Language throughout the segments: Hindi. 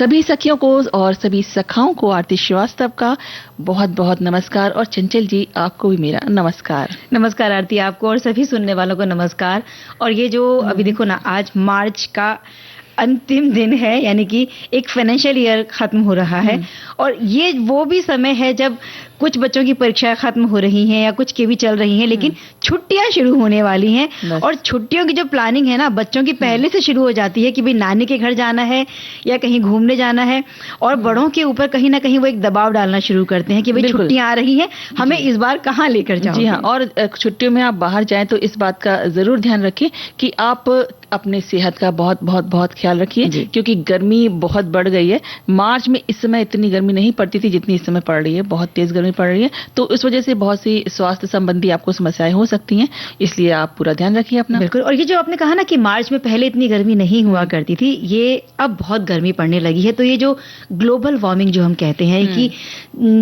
सभी सखियों को और सभी सखाओं को आरती श्रीवास्तव का बहुत बहुत नमस्कार और चंचल जी आपको भी मेरा नमस्कार। नमस्कार आरती, आपको और सभी सुनने वालों को नमस्कार। और ये जो अभी देखो ना, आज मार्च का अंतिम दिन है, यानी कि एक फाइनेंशियल ईयर खत्म हो रहा है और ये वो भी समय है जब कुछ बच्चों की परीक्षाएं खत्म हो रही हैं या कुछ की भी चल रही हैं, लेकिन छुट्टियां शुरू होने वाली हैं और छुट्टियों की जो प्लानिंग है ना, बच्चों की पहले से शुरू हो जाती है कि भाई नानी के घर जाना है या कहीं घूमने जाना है और बड़ों के ऊपर कहीं ना कहीं वो एक दबाव डालना शुरू करते हैं कि भाई छुट्टियां आ रही हैं, हमें इस बार कहाँ लेकर जाओ। जी हाँ, और छुट्टियों में आप बाहर जाएं तो इस बात का जरूर ध्यान रखें कि आप अपने सेहत का बहुत बहुत बहुत ख्याल रखिए, क्योंकि गर्मी बहुत बढ़ गई है। मार्च में इस समय इतनी गर्मी नहीं पड़ती थी जितनी इस समय पड़ रही है, बहुत तेज गर्मी पड़ रही है, तो इस वजह से बहुत सी स्वास्थ्य संबंधी आपको समस्याएं हो सकती हैं, इसलिए आप पूरा ध्यान रखिए अपना। बिल्कुल। और ये जो आपने कहा ना कि मार्च में पहले इतनी गर्मी नहीं हुआ करती थी, ये अब बहुत गर्मी पड़ने लगी है। तो ये जो ग्लोबल वार्मिंग जो हम कहते हैं कि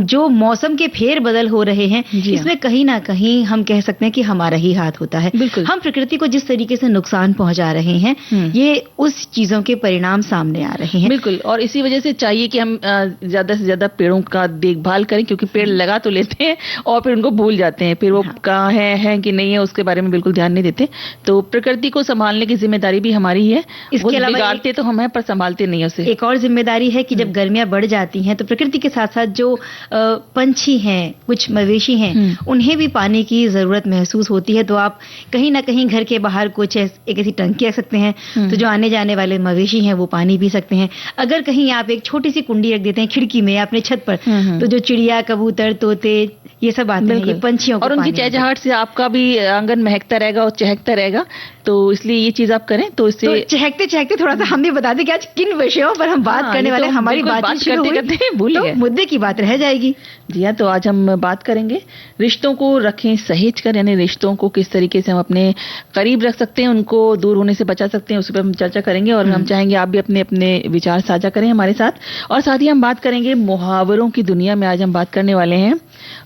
जो मौसम के फेर बदल हो रहे हैं, इसमें कहीं ना कहीं हम कह सकते हैं कि हमारा ही हाथ होता है। हम प्रकृति को जिस तरीके से नुकसान पहुंचा रहे हैं, ये उस चीजों के परिणाम सामने आ रहे हैं। बिल्कुल, और इसी वजह से चाहिए कि हम ज्यादा से ज्यादा पेड़ों का देखभाल करें, क्योंकि पेड़ लगा तो लेते हैं और फिर उनको भूल जाते हैं, फिर वो कहाँ है कि नहीं है उसके बारे में बिल्कुल ध्यान नहीं देते। तो प्रकृति को संभालने की जिम्मेदारी भी हमारी है। इसके अलावा बिगाड़ते तो हम हैं पर संभालते नहीं उसे। एक और जिम्मेदारी है कि जब गर्मियां बढ़ जाती हैं तो प्रकृति के साथ साथ जो पंछी हैं, कुछ मवेशी हैं, उन्हें भी पानी की जरूरत महसूस होती है। तो आप कहीं ना कहीं घर के बाहर कुछ एक ऐसी टंकी रख सकते हैं, तो जो आने जाने वाले मवेशी हैं वो पानी पी सकते हैं। अगर कहीं आप एक छोटी सी कुंडी रख देते हैं खिड़की में या अपने छत पर, तो जो चिड़िया, कबूतर, तोते, ये सब आते हैं, ये पंछियों को और उनकी चहचहाहट से आपका भी आंगन महकता रहेगा और चहकता रहेगा। तो इसलिए ये चीज आप करें तो इससे चहकते चहकते थोड़ा सा हम भी बता दें कि आज किन विषयों पर हम बात करने वाले हैं। हमारी बातचीत करते भूल गए, मुद्दे की बात रह जाएगी। जी हाँ, तो आज हम बात करेंगे रिश्तों को रखें सहेज कर, यानी रिश्तों को किस तरीके से हम अपने करीब रख सकते हैं, उनको दूर होने से बचा सकते हैं, उस पर हम चर्चा करेंगे। और हम चाहेंगे आप भी अपने अपने विचार साझा करें हमारे साथ। और साथ ही हम बात करेंगे मुहावरों की दुनिया में। आज हम बात करने वाले हैं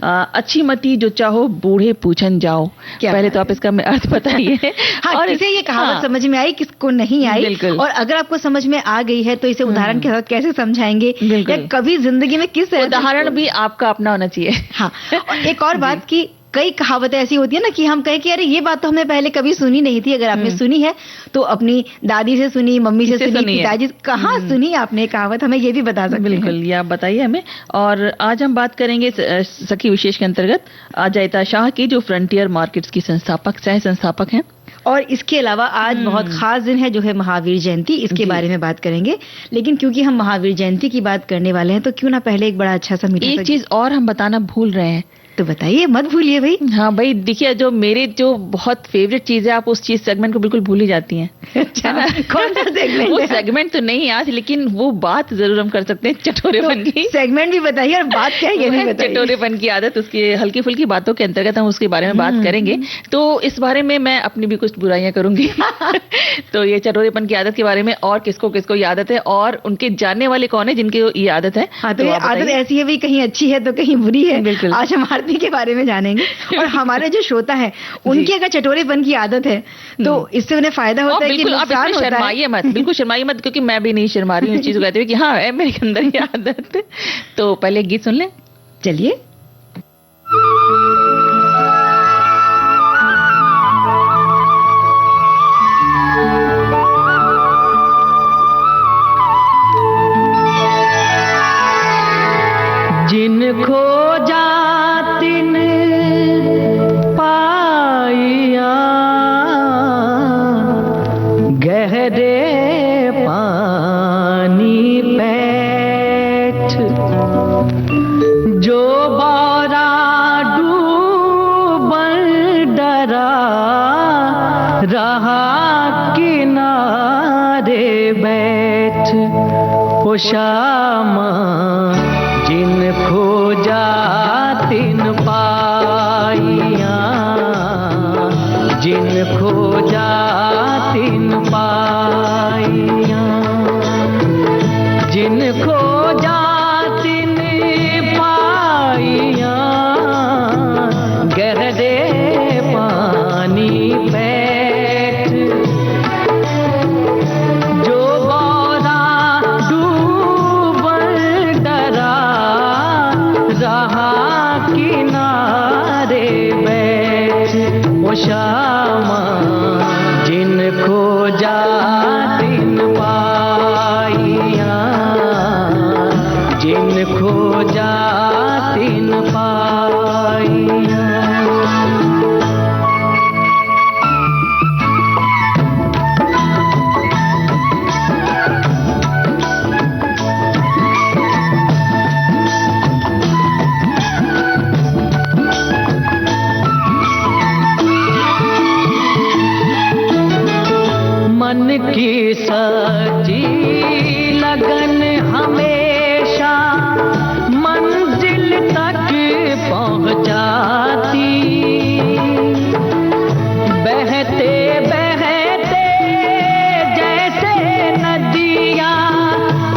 अच्छी मती जो चाहो बूढ़े पूछन जाओ। पहले तो आप इसका अर्थ बताइए। और इसे ये कहावत समझ में आई, किसको नहीं आई, और अगर आपको समझ में आ गई है तो इसे उदाहरण के साथ कैसे समझाएंगे, या कभी जिंदगी में किस उदाहरण भी आपका अपना होना चाहिए। हाँ, और एक और बात की कई कहावतें ऐसी होती है ना कि हम कहें कि अरे ये बात तो हमने पहले कभी सुनी नहीं थी। अगर आपने सुनी है तो अपनी दादी से सुनी, मम्मी से सुनी, पिताजी कहाँ सुनी आपने कहावत, हमें ये भी बता सकते हैं। बिल्कुल, ये आप बताइए हमें। और आज हम बात करेंगे सखी विशेष के अंतर्गत अजयता शाह की, जो फ्रंटियर मार्केट्स की सह संस्थापक हैं। और इसके अलावा आज बहुत खास दिन है जो है महावीर जयंती, इसके बारे में बात करेंगे। लेकिन क्योंकि हम महावीर जयंती की बात करने वाले हैं तो क्यों ना पहले एक बड़ा अच्छा सा मीठा एक चीज और हम बताना भूल रहे हैं, तो बताइए, मत भूलिए भाई। हाँ भाई, देखिए जो मेरे जो बहुत फेवरेट चीज है, आप उस चीज सेगमेंट को बिल्कुल भूल ही जाती हैं। अच्छा, कौन सा सेगमेंट? वो सेगमेंट तो नहीं आज, लेकिन वो बात जरूर हम कर सकते हैं, चटोरेपन की। सेगमेंट भी बताइए और बात क्या है ये भी बताइए। चटोरेपन की आदत, उसकी हल्की फुल्की बातों के अंतर्गत हम उसके बारे में बात करेंगे। तो इस बारे में मैं अपनी भी कुछ बुराइयां करूंगी। तो ये चटोरेपन की आदत के बारे में, और किसको किसको ये आदत है, और उनके जानने वाले कौन है जिनके ये आदत है। हाँ, तो ये आदत ऐसी है भी, कहीं अच्छी है तो कहीं बुरी है। बिल्कुल, आज हम आरती के बारे में और हमारे जो श्रोता है उनकी अगर चटोरेपन की आदत है तो इससे उन्हें फायदा होता है कि नुकसान होता है। शर्माइए मत, बिल्कुल शर्माइए मत, क्योंकि मैं भी नहीं शर्मा रही हूँ इस चीज को कहते हुए कि हाँ है मेरे अंदर ये आदत। तो पहले एक गीत सुन लें, चलिए। जिनको शामा जिन खोजा तिन पाइया, जिन खोजा तिन पाइया, जिन खोजा तिन पाइया, गहरे पानी बैठ जो गौरा डूब किनारे बैठ ओ श्यामा, जिनको जा दिन पाइया, जिनको जा दिन पाइया। मन की सच्ची लगन हमेशा मंजिल तक पहुंचाती, बहते बहते जैसे नदियाँ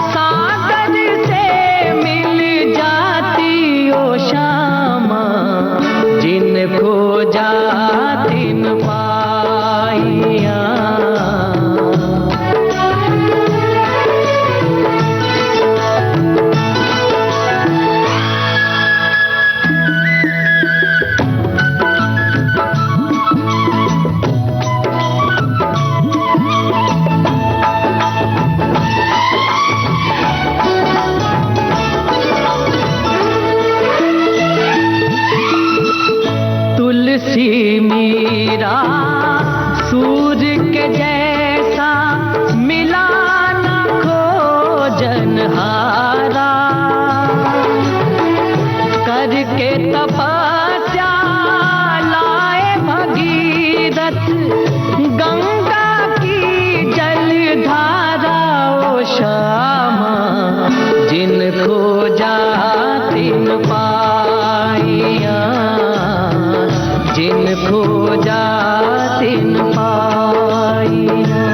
सागर से मिल जाती ओ श्यामा, जिनको जा दिन पाइया। तुलसी मीरा सूर्य के जैसा मिला न खोजनहारा, करके तपस्या लाए भगीरथ गंगा की जलधारा ओ श्यामा, जिनको जा दिन पाइया, जिनको जा दिन पाइया।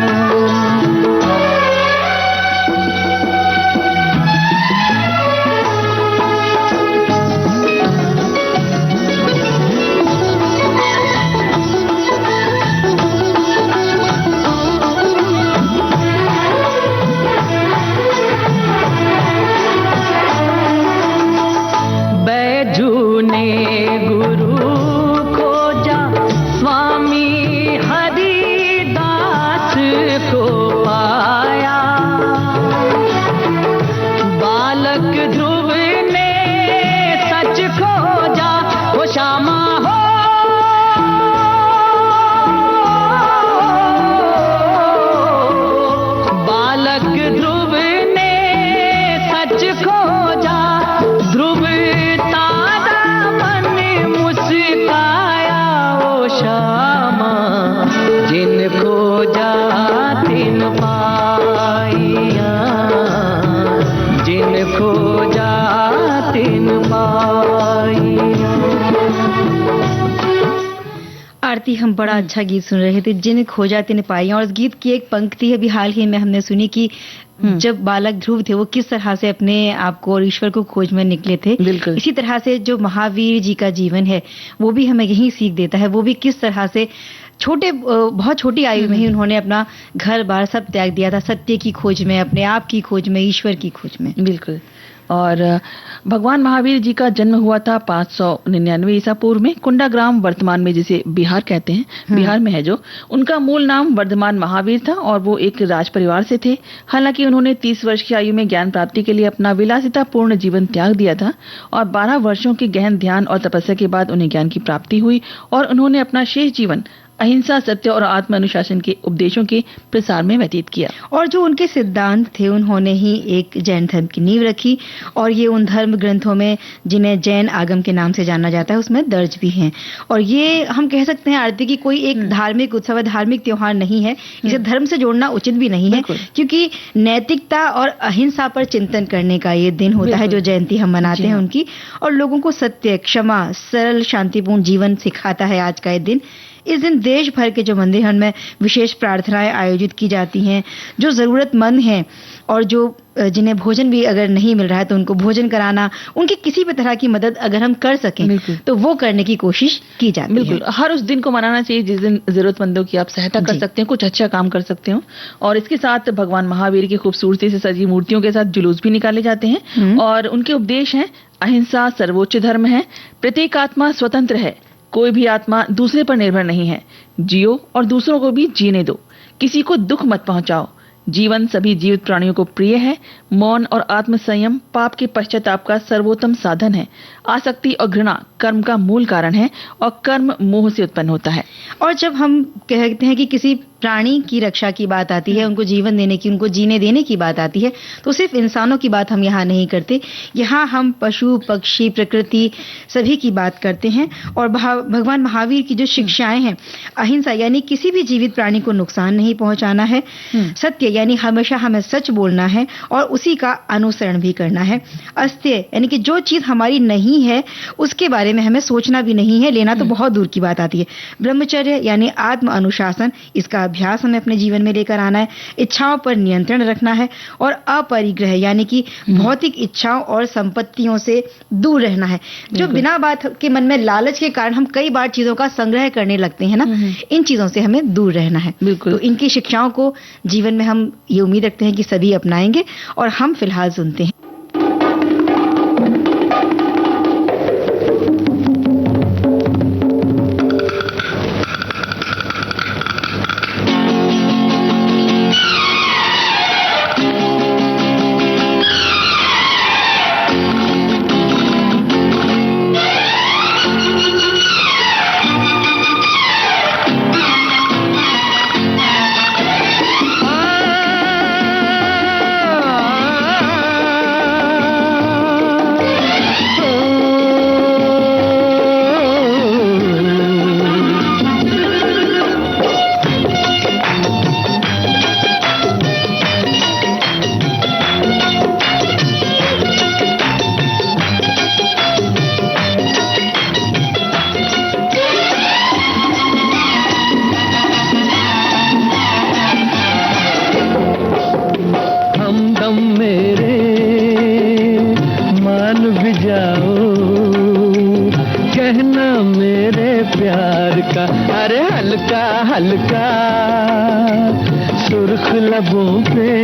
बैजू ने गुरु खोजा, स्वामी हरिदास को पाया, बालक ध्रुव ने सच खोजा वो श्यामा हो, बालक ध्रुव ने सच खोजा, ध्रुव तारा मन मुस्काया ओ श्यामा, जिनको जा दिन पाइया, जिनको जा दिन पाइया। आरती, हम बड़ा अच्छा गीत सुन रहे थे, जिन खोजा तिन पाइया। और इस गीत की एक पंक्ति अभी हाल ही में हमने सुनी कि जब बालक ध्रुव थे वो किस तरह से अपने आप को और ईश्वर को खोज में निकले थे। बिल्कुल। इसी तरह से जो महावीर जी का जीवन है वो भी हमें यही सीख देता है। वो भी किस तरह से बहुत छोटी आयु में ही उन्होंने अपना घर बार सब त्याग दिया था, सत्य की खोज में, अपने आप की खोज में, ईश्वर की खोज में। बिल्कुल। और भगवान महावीर जी का जन्म हुआ था 599 ईसा पूर्व में कुंडा ग्राम, वर्तमान में जिसे बिहार कहते हैं, बिहार में है जो। उनका मूल नाम वर्धमान महावीर था और वो एक राज परिवार से थे। हालांकि उन्होंने 30 वर्ष की आयु में ज्ञान प्राप्ति के लिए अपना विलासितापूर्ण जीवन त्याग दिया था और 12 वर्षों के गहन ध्यान और तपस्या के बाद उन्हें ज्ञान की प्राप्ति हुई और उन्होंने अपना शेष जीवन अहिंसा, सत्य और आत्म अनुशासन के उपदेशों के प्रसार में व्यतीत किया। और जो उनके सिद्धांत थे उन्होंने ही एक जैन धर्म की नींव रखी और ये उन धर्म ग्रंथों में जिन्हें जैन आगम के नाम से जाना जाता है उसमें दर्ज भी हैं। और ये हम कह सकते हैं आरती की कोई एक धार्मिक उत्सव, धार्मिक त्योहार नहीं है, इसे धर्म से जोड़ना उचित भी नहीं है, क्योंकि नैतिकता और अहिंसा पर चिंतन करने का ये दिन होता है जो जयंती हम मनाते हैं उनकी, और लोगों को सत्य, क्षमा, सरल, शांतिपूर्ण जीवन सिखाता है आज का ये दिन। इस दिन देश भर के जो मंदिर हैं उनमें विशेष प्रार्थनाएं आयोजित की जाती हैं। जो जरूरतमंद हैं और जो जिन्हें भोजन भी अगर नहीं मिल रहा है तो उनको भोजन कराना, उनकी किसी भी तरह की मदद अगर हम कर सकें तो वो करने की कोशिश की जाती है। बिल्कुल, हर उस दिन को मनाना चाहिए जिस दिन जरूरतमंदों की आप सहायता कर सकते हैं, कुछ अच्छा काम कर सकते हो। और इसके साथ भगवान महावीर की खूबसूरती से सजी मूर्तियों के साथ जुलूस भी निकाले जाते हैं और उनके उपदेश हैं अहिंसा सर्वोच्च धर्म है। प्रत्येक आत्मा स्वतंत्र है। कोई भी आत्मा दूसरे पर निर्भर नहीं है। जियो और दूसरों को भी जीने दो। किसी को दुख मत पहुंचाओ। जीवन सभी जीवित प्राणियों को प्रिय है। मौन और आत्म संयम पाप के पश्चाताप का सर्वोत्तम साधन है। आसक्ति और घृणा कर्म का मूल कारण है और कर्म मोह से उत्पन्न होता है। और जब हम कहते हैं कि किसी प्राणी की रक्षा की बात आती है, उनको जीवन देने की, उनको जीने देने की बात आती है, तो सिर्फ इंसानों की बात हम यहाँ नहीं करते। यहाँ हम पशु पक्षी प्रकृति सभी की बात करते हैं। और भगवान महावीर की जो शिक्षाएं हैं, अहिंसा यानी किसी भी जीवित प्राणी को नुकसान नहीं पहुंचाना है, सत्य यानी हमेशा हमें सच बोलना है और उसी का अनुसरण भी करना है, अस्त्य यानी कि जो चीज हमारी नहीं है उसके बारे में हमें सोचना भी नहीं है, लेना तो बहुत दूर की बात आती है, ब्रह्मचर्य यानी आत्म अनुशासन, इसका अभ्यास हमें अपने जीवन में लेकर आना है, इच्छाओं पर नियंत्रण रखना है और अपरिग्रह यानी कि भौतिक इच्छाओं और संपत्तियों से दूर रहना है। जो बिना बात के मन में लालच के कारण हम कई बार चीजों का संग्रह करने लगते हैं ना, इन चीजों से हमें दूर रहना है। तो इनकी शिक्षाओं को जीवन में हम ये उम्मीद रखते हैं कि सभी अपनाएंगे और हम फिलहाल सुनते हैं। हल्का सुर्ख लबों पे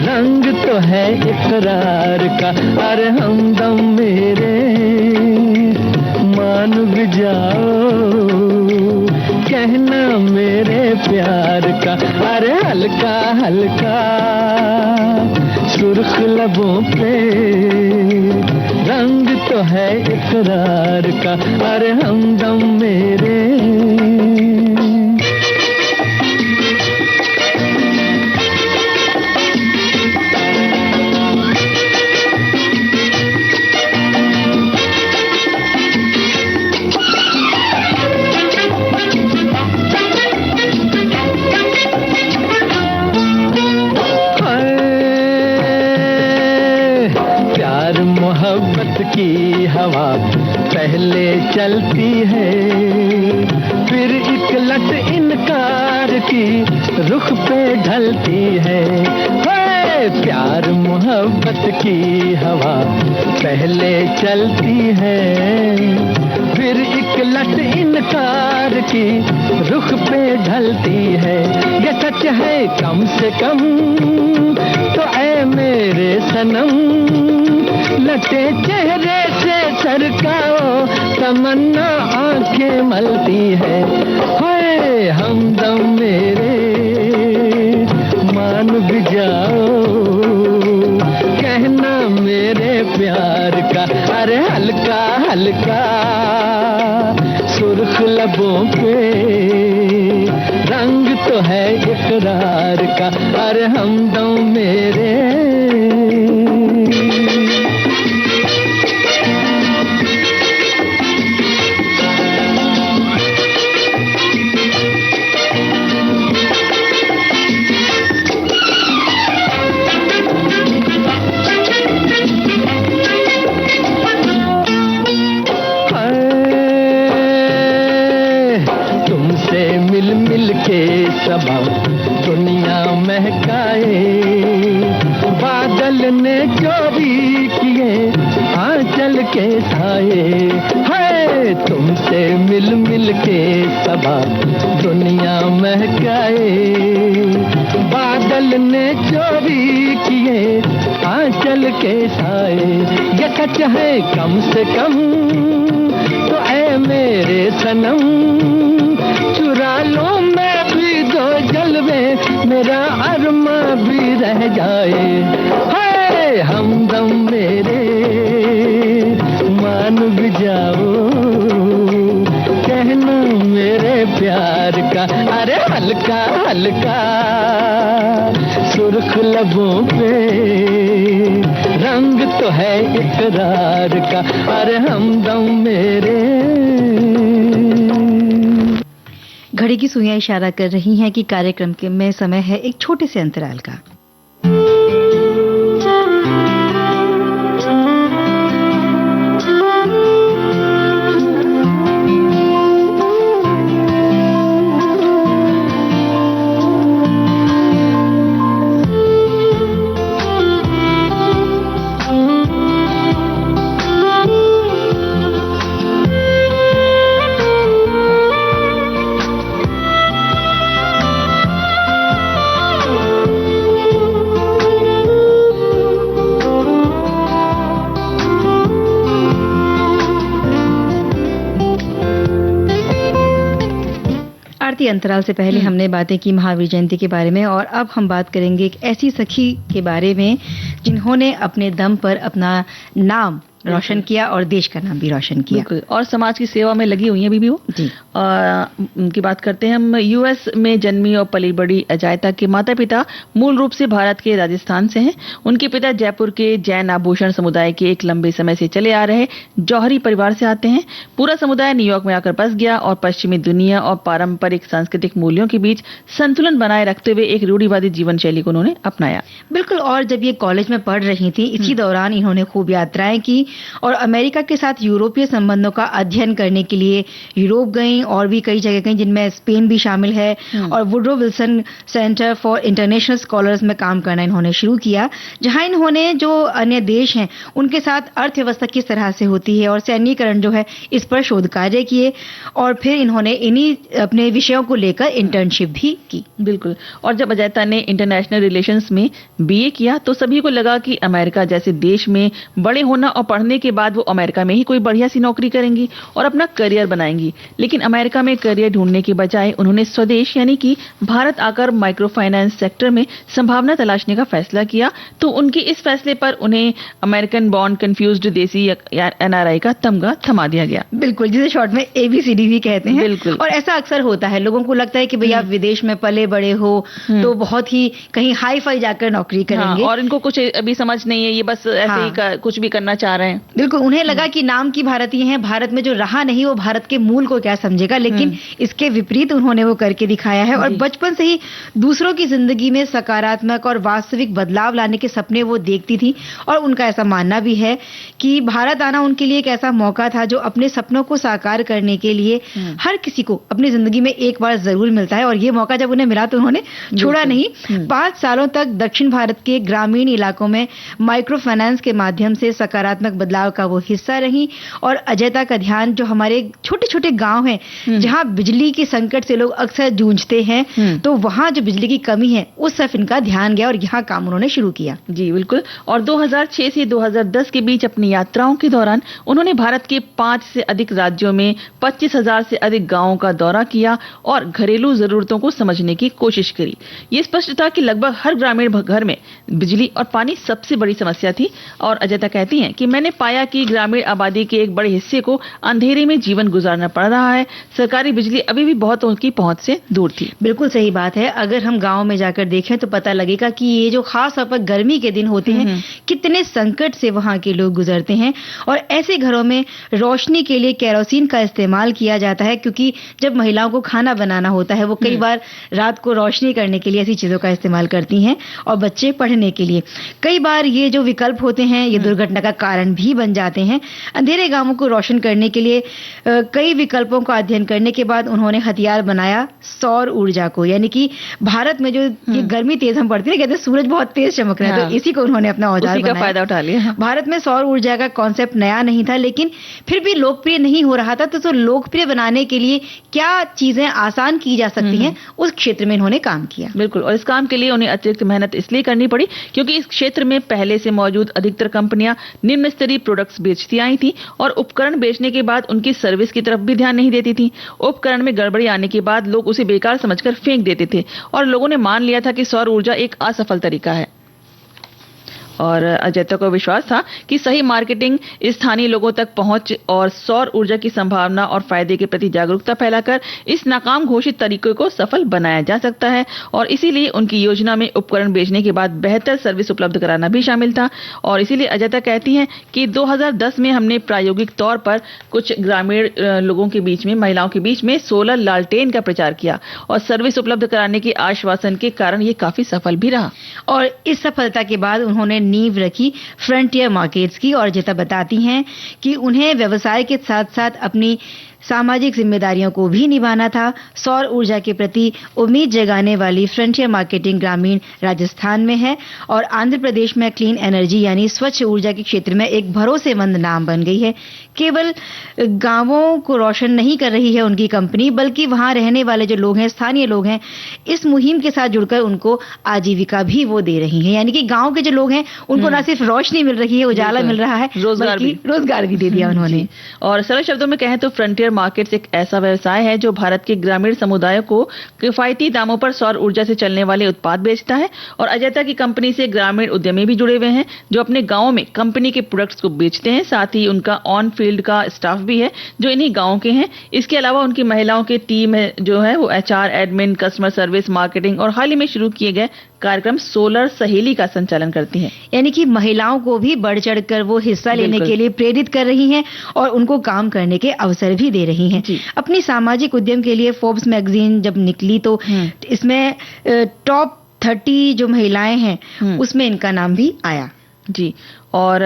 रंग तो है इकरार का। अरे हमदम मेरे मान भी जाओ कहना मेरे प्यार का। अरे हल्का हल्का सुर्ख लबों पे रंग तो है इकरार का। अरे हमदम मेरे की हवा पहले चलती है, फिर एक लट इनकार की रुख पे ढलती है। प्यार मोहब्बत की हवा पहले चलती है, फिर एक लट इनकार की रुख पे ढलती है। ये सच है कम से कम तो ऐ मेरे सनम, लटे चेहरे से सरकाओ तमन्ना आंखें मलती है। हाय हमदम मेरे मान भी जाओ कहना मेरे प्यार का। अरे हल्का हल्का सुर्ख लबों पे रंग तो है इकरार का। अरे हमदम मेरे दुनिया महकाए, बादल ने चोरी किए आंचल के साए। है तुमसे मिल मिल के सबा दुनिया महकाए, बादल ने चोरी किए आंचल के साए, ये सच है कम से कम, तो ऐ मेरे सनम चुरा लो मैं भी दो जलवे, मेरा अरमा भी रह जाए। हाय हमदम मेरे मान भी जाओ, कहना मेरे प्यार का, अरे हल्का हल्का सुर्ख लबों पे रंग तो है इकरार का, अरे हमदम मेरे। घड़ी की सुइयां इशारा कर रही हैं कि कार्यक्रम के में समय है एक छोटे से अंतराल का। अंतराल से पहले हमने बातें की महावीर जयंती के बारे में, और अब हम बात करेंगे एक ऐसी सखी के बारे में जिन्होंने अपने दम पर अपना नाम रोशन किया और देश का नाम भी रोशन किया और समाज की सेवा में लगी हुई है अभी भी वो जी। उनकी बात करते हैं हम। यूएस में जन्मी और पली बड़ी अजयता के माता पिता मूल रूप से भारत के राजस्थान से हैं। उनके पिता जयपुर के जैन आभूषण समुदाय के एक लंबे समय से चले आ रहे जौहरी परिवार से आते हैं। पूरा समुदाय न्यूयॉर्क में आकर बस गया और पश्चिमी दुनिया और पारंपरिक सांस्कृतिक मूल्यों के बीच संतुलन बनाए रखते हुए एक रूढ़िवादी जीवन शैली को उन्होंने अपनाया। बिल्कुल। और जब ये कॉलेज में पढ़ रही थी, इसी दौरान इन्होंने खूब यात्राएं की और अमेरिका के साथ यूरोपीय संबंधों का अध्ययन करने के लिए यूरोप गईं और भी कई जगह गईं, जिनमें स्पेन भी शामिल है। और Woodrow Wilson centre for international scholars में काम करना इन्होंने शुरू किया, जहां इन्होंने जो अन्य देश हैं उनके साथ अर्थव्यवस्था किस तरह से होती है और सैन्यीकरण जो है इस पर शोध कार्य किए, और फिर इन्होंने इन्हीं अपने विषयों को लेकर इंटर्नशिप भी की। बिल्कुल। और जब अजयता ने इंटरनेशनल रिलेशंस में बीए किया तो सभी को लगा कि अमेरिका जैसे देश में बड़े होना और पढ़ने के बाद वो अमेरिका में ही कोई बढ़िया सी नौकरी करेंगी और अपना करियर बनाएंगी। लेकिन अमेरिका में करियर ढूंढने के बजाय उन्होंने स्वदेश यानी कि भारत आकर माइक्रो फाइनेंस सेक्टर में संभावना तलाशने का फैसला किया। तो उनके इस फैसले पर उन्हें अमेरिकन बॉर्न कंफ्यूज्ड देसी एनआरआई का तमगा थमा दिया गया। बिल्कुल, जिसे शॉर्ट में एबीसीडी भी कहते हैं। बिल्कुल। और ऐसा अक्सर होता है, लोगों को लगता है कि भैया विदेश में पले बड़े हो तो बहुत ही कहीं हाई फाई जाकर नौकरी करेंगे। और इनको कुछ अभी समझ नहीं है, ये बस ऐसे ही कुछ भी करना चाह रहे हैं। बिल्कुल। उन्हें लगा कि नाम की भारतीय हैं, भारत में जो रहा नहीं वो भारत के मूल को क्या समझेगा, लेकिन इसके विपरीत उन्होंने वो करके दिखाया है। और बचपन से ही दूसरों की जिंदगी में सकारात्मक और वास्तविक बदलाव लाने के सपने वो देखती थी। और उनका ऐसा मानना भी है कि भारत आना उनके लिए एक ऐसा मौका था जो अपने सपनों को साकार करने के लिए हर किसी को अपनी जिंदगी में एक बार जरूर मिलता है। और ये मौका जब उन्हें मिला तो उन्होंने छोड़ा नहीं। 5 सालों तक दक्षिण भारत के ग्रामीण इलाकों में माइक्रो फाइनेंस के माध्यम से सकारात्मक बदलाव का वो हिस्सा रही। और अजयता का ध्यान जो हमारे छोटे छोटे गांव हैं जहां बिजली के संकट से लोग अक्सर जूझते हैं, तो वहां जो बिजली की कमी है उस तरफ इनका ध्यान गया और यहाँ काम उन्होंने शुरू किया। जी बिल्कुल। और 2006 से 2010 के बीच अपनी यात्राओं के दौरान उन्होंने भारत के 5 से अधिक राज्यों में 25,000 से अधिक गांवों का दौरा किया और घरेलू जरूरतों को समझने की कोशिश करी। ये स्पष्ट था कि लगभग हर ग्रामीण घर में बिजली और पानी सबसे बड़ी समस्या थी। और अजयता कहती हैं कि मैंने पाया कि ग्रामीण आबादी के एक बड़े हिस्से को अंधेरे में जीवन गुजारना पड़ रहा है। सरकारी बिजली अभी भी बहुत उनकी पहुंच से दूर थी। बिल्कुल सही बात है। अगर हम गांव में जाकर देखें तो पता लगेगा कि ये जो खास तौर पर गर्मी के दिन होते हैं, कितने संकट से वहां के लोग गुजरते हैं। और ऐसे घरों में रोशनी के लिए केरोसिन का इस्तेमाल किया जाता है, क्योंकि जब महिलाओं को खाना बनाना होता है वो कई बार रात को रोशनी करने के लिए ऐसी चीजों का इस्तेमाल करती हैं, और बच्चे पढ़ने के लिए। कई बार ये जो विकल्प होते हैं ये दुर्घटना का कारण भी बन जाते हैं। अंधेरे गांवों को रोशन करने के लिए कई विकल्पों का अध्ययन करने के बाद उन्होंने हथियार बनाया सौर ऊर्जा को, यानी कि भारत में जो ये गर्मी तेज हम पड़ती है, कहते हैं सूरज बहुत तेज चमक रहा है, तो इसी को उन्होंने अपना औजार बनाया, फायदा उठा लिया। भारत में सौर ऊर्जा का कॉन्सेप्ट नया नहीं था, लेकिन फिर भी लोकप्रिय नहीं हो रहा था। तो लोकप्रिय बनाने के लिए क्या चीजें आसान की जा सकती हैं, उस क्षेत्र में इन्होंने काम किया। बिल्कुल, और इस काम के लिए उन्हें अतिरिक्त मेहनत इसलिए करनी पड़ी क्योंकि इस क्षेत्र में पहले से मौजूद अधिकतर कंपनियां निम्न स्तरीय प्रोडक्ट्स बेचती आई थी और उपकरण बेचने के बाद उनकी सर्विस की तरफ भी ध्यान नहीं देती थी। उपकरण में गड़बड़ी आने के बाद लोग उसे बेकार समझकर फेंक देते थे और लोगों ने मान लिया था कि सौर ऊर्जा एक असफल तरीका है। और अजैता को विश्वास था कि सही मार्केटिंग, स्थानीय लोगों तक पहुंच और सौर ऊर्जा की संभावना और फायदे के प्रति जागरूकता फैलाकर इस नाकाम घोषित तरीके को सफल बनाया जा सकता है। और इसीलिए उनकी योजना में उपकरण बेचने के बाद बेहतर सर्विस उपलब्ध कराना भी शामिल था। और इसीलिए अजैता कहती हैं कि 2010 में हमने प्रायोगिक तौर पर कुछ ग्रामीण लोगों के बीच में, महिलाओं के बीच में सोलर लालटेन का प्रचार किया और सर्विस उपलब्ध कराने के आश्वासन के कारण ये काफी सफल भी रहा। और इस सफलता के बाद उन्होंने नींव रखी फ्रंटियर मार्केट्स की। और अजैता बताती हैं कि उन्हें व्यवसाय के साथ साथ अपनी सामाजिक जिम्मेदारियों को भी निभाना था। सौर ऊर्जा के प्रति उम्मीद जगाने वाली फ्रंटियर मार्केटिंग ग्रामीण राजस्थान में है और आंध्र प्रदेश में क्लीन एनर्जी यानी स्वच्छ ऊर्जा के क्षेत्र में एक भरोसेमंद नाम बन गई है। केवल गांवों को रोशन नहीं कर रही है उनकी कंपनी, बल्कि वहां रहने वाले जो लोग हैं, स्थानीय लोग हैं, इस मुहिम के साथ जुड़कर उनको आजीविका भी वो दे रही है। यानी कि गांव के जो लोग हैं उनको ना सिर्फ रोशनी मिल रही है, उजाला मिल रहा है, रोजगार भी दे दिया उन्होंने। और सरल शब्दों में कहें तो फ्रंटियर मार्केट्स एक ऐसा व्यवसाय है जो भारत के ग्रामीण समुदायों को किफायती दामों पर सौर ऊर्जा से चलने वाले उत्पाद बेचता है। और अजैता की कंपनी से ग्रामीण उद्यमी भी जुड़े हुए हैं जो अपने गांवों में कंपनी के प्रोडक्ट्स को बेचते हैं। साथ ही उनका ऑन फील्ड का स्टाफ भी है जो इन्हीं गांवों के हैं। इसके अलावा उनकी महिलाओं की टीम है जो है वो HR, admin, customer service, marketing और हाल ही में शुरू किए गए कार्यक्रम सोलर सहेली का संचालन करती हैं। यानी कि महिलाओं को भी बढ़ चढ़कर वो हिस्सा लेने के लिए प्रेरित कर रही हैं और उनको काम करने के अवसर भी दे रही हैं। अपनी सामाजिक उद्यम के लिए फोर्ब्स मैगजीन जब निकली तो इसमें टॉप 30 जो महिलाएं हैं उसमें इनका नाम भी आया। जी, और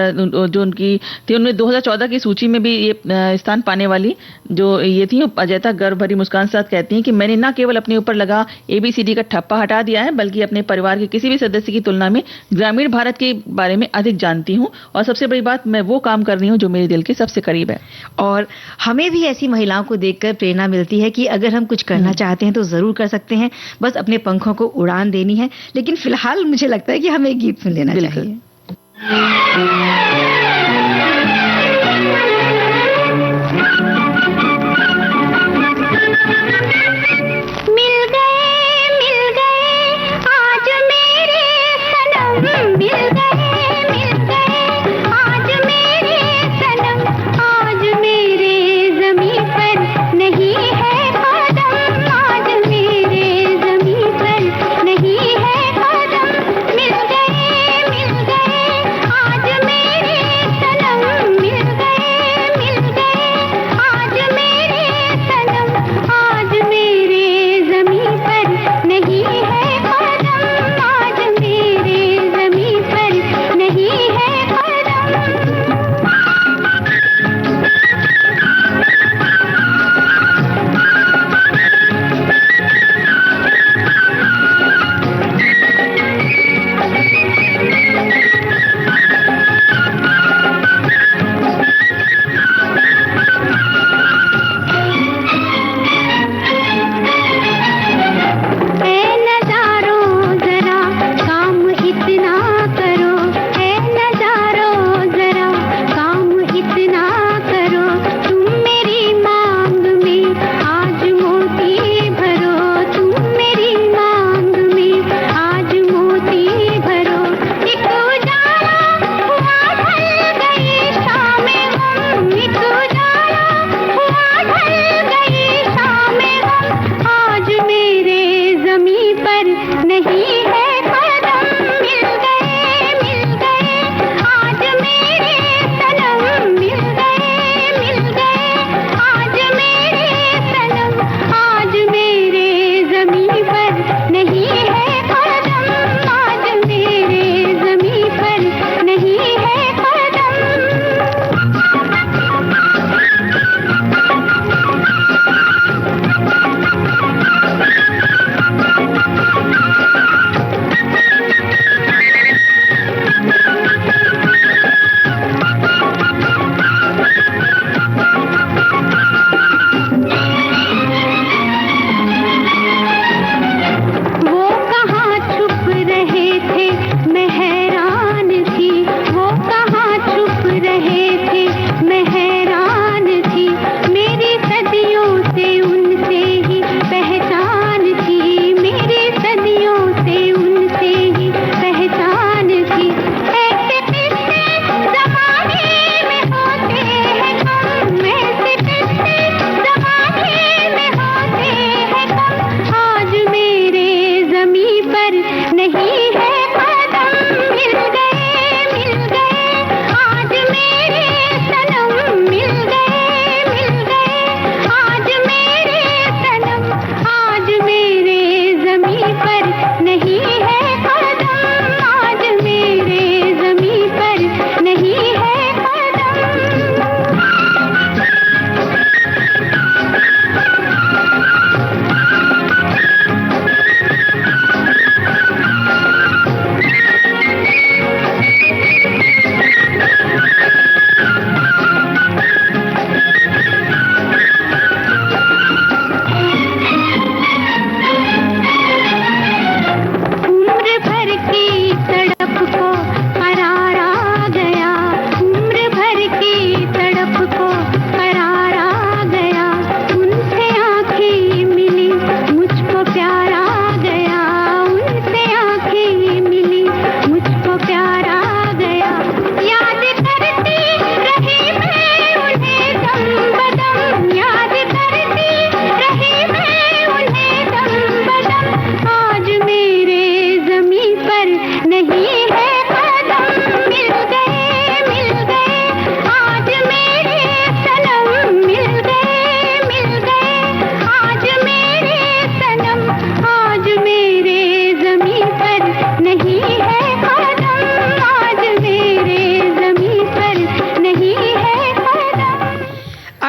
जो उनकी थी उनमें 2014 की सूची में भी ये स्थान पाने वाली जो ये थी, अजैता गर्व भरी मुस्कान के साथ कहती हैं कि मैंने न केवल अपने ऊपर लगा ABCD का ठप्पा हटा दिया है, बल्कि अपने परिवार के किसी भी सदस्य की तुलना में ग्रामीण भारत के बारे में अधिक जानती हूँ और सबसे बड़ी बात, मैं वो काम कर रही हूँ जो मेरे दिल के सबसे करीब है। और हमें भी ऐसी महिलाओं को देखकर प्रेरणा मिलती है कि अगर हम कुछ करना चाहते हैं तो जरूर कर सकते हैं, बस अपने पंखों को उड़ान देनी है। लेकिन फिलहाल मुझे लगता है कि हमें एक गीत सुन लेना चाहिए। आज मेरे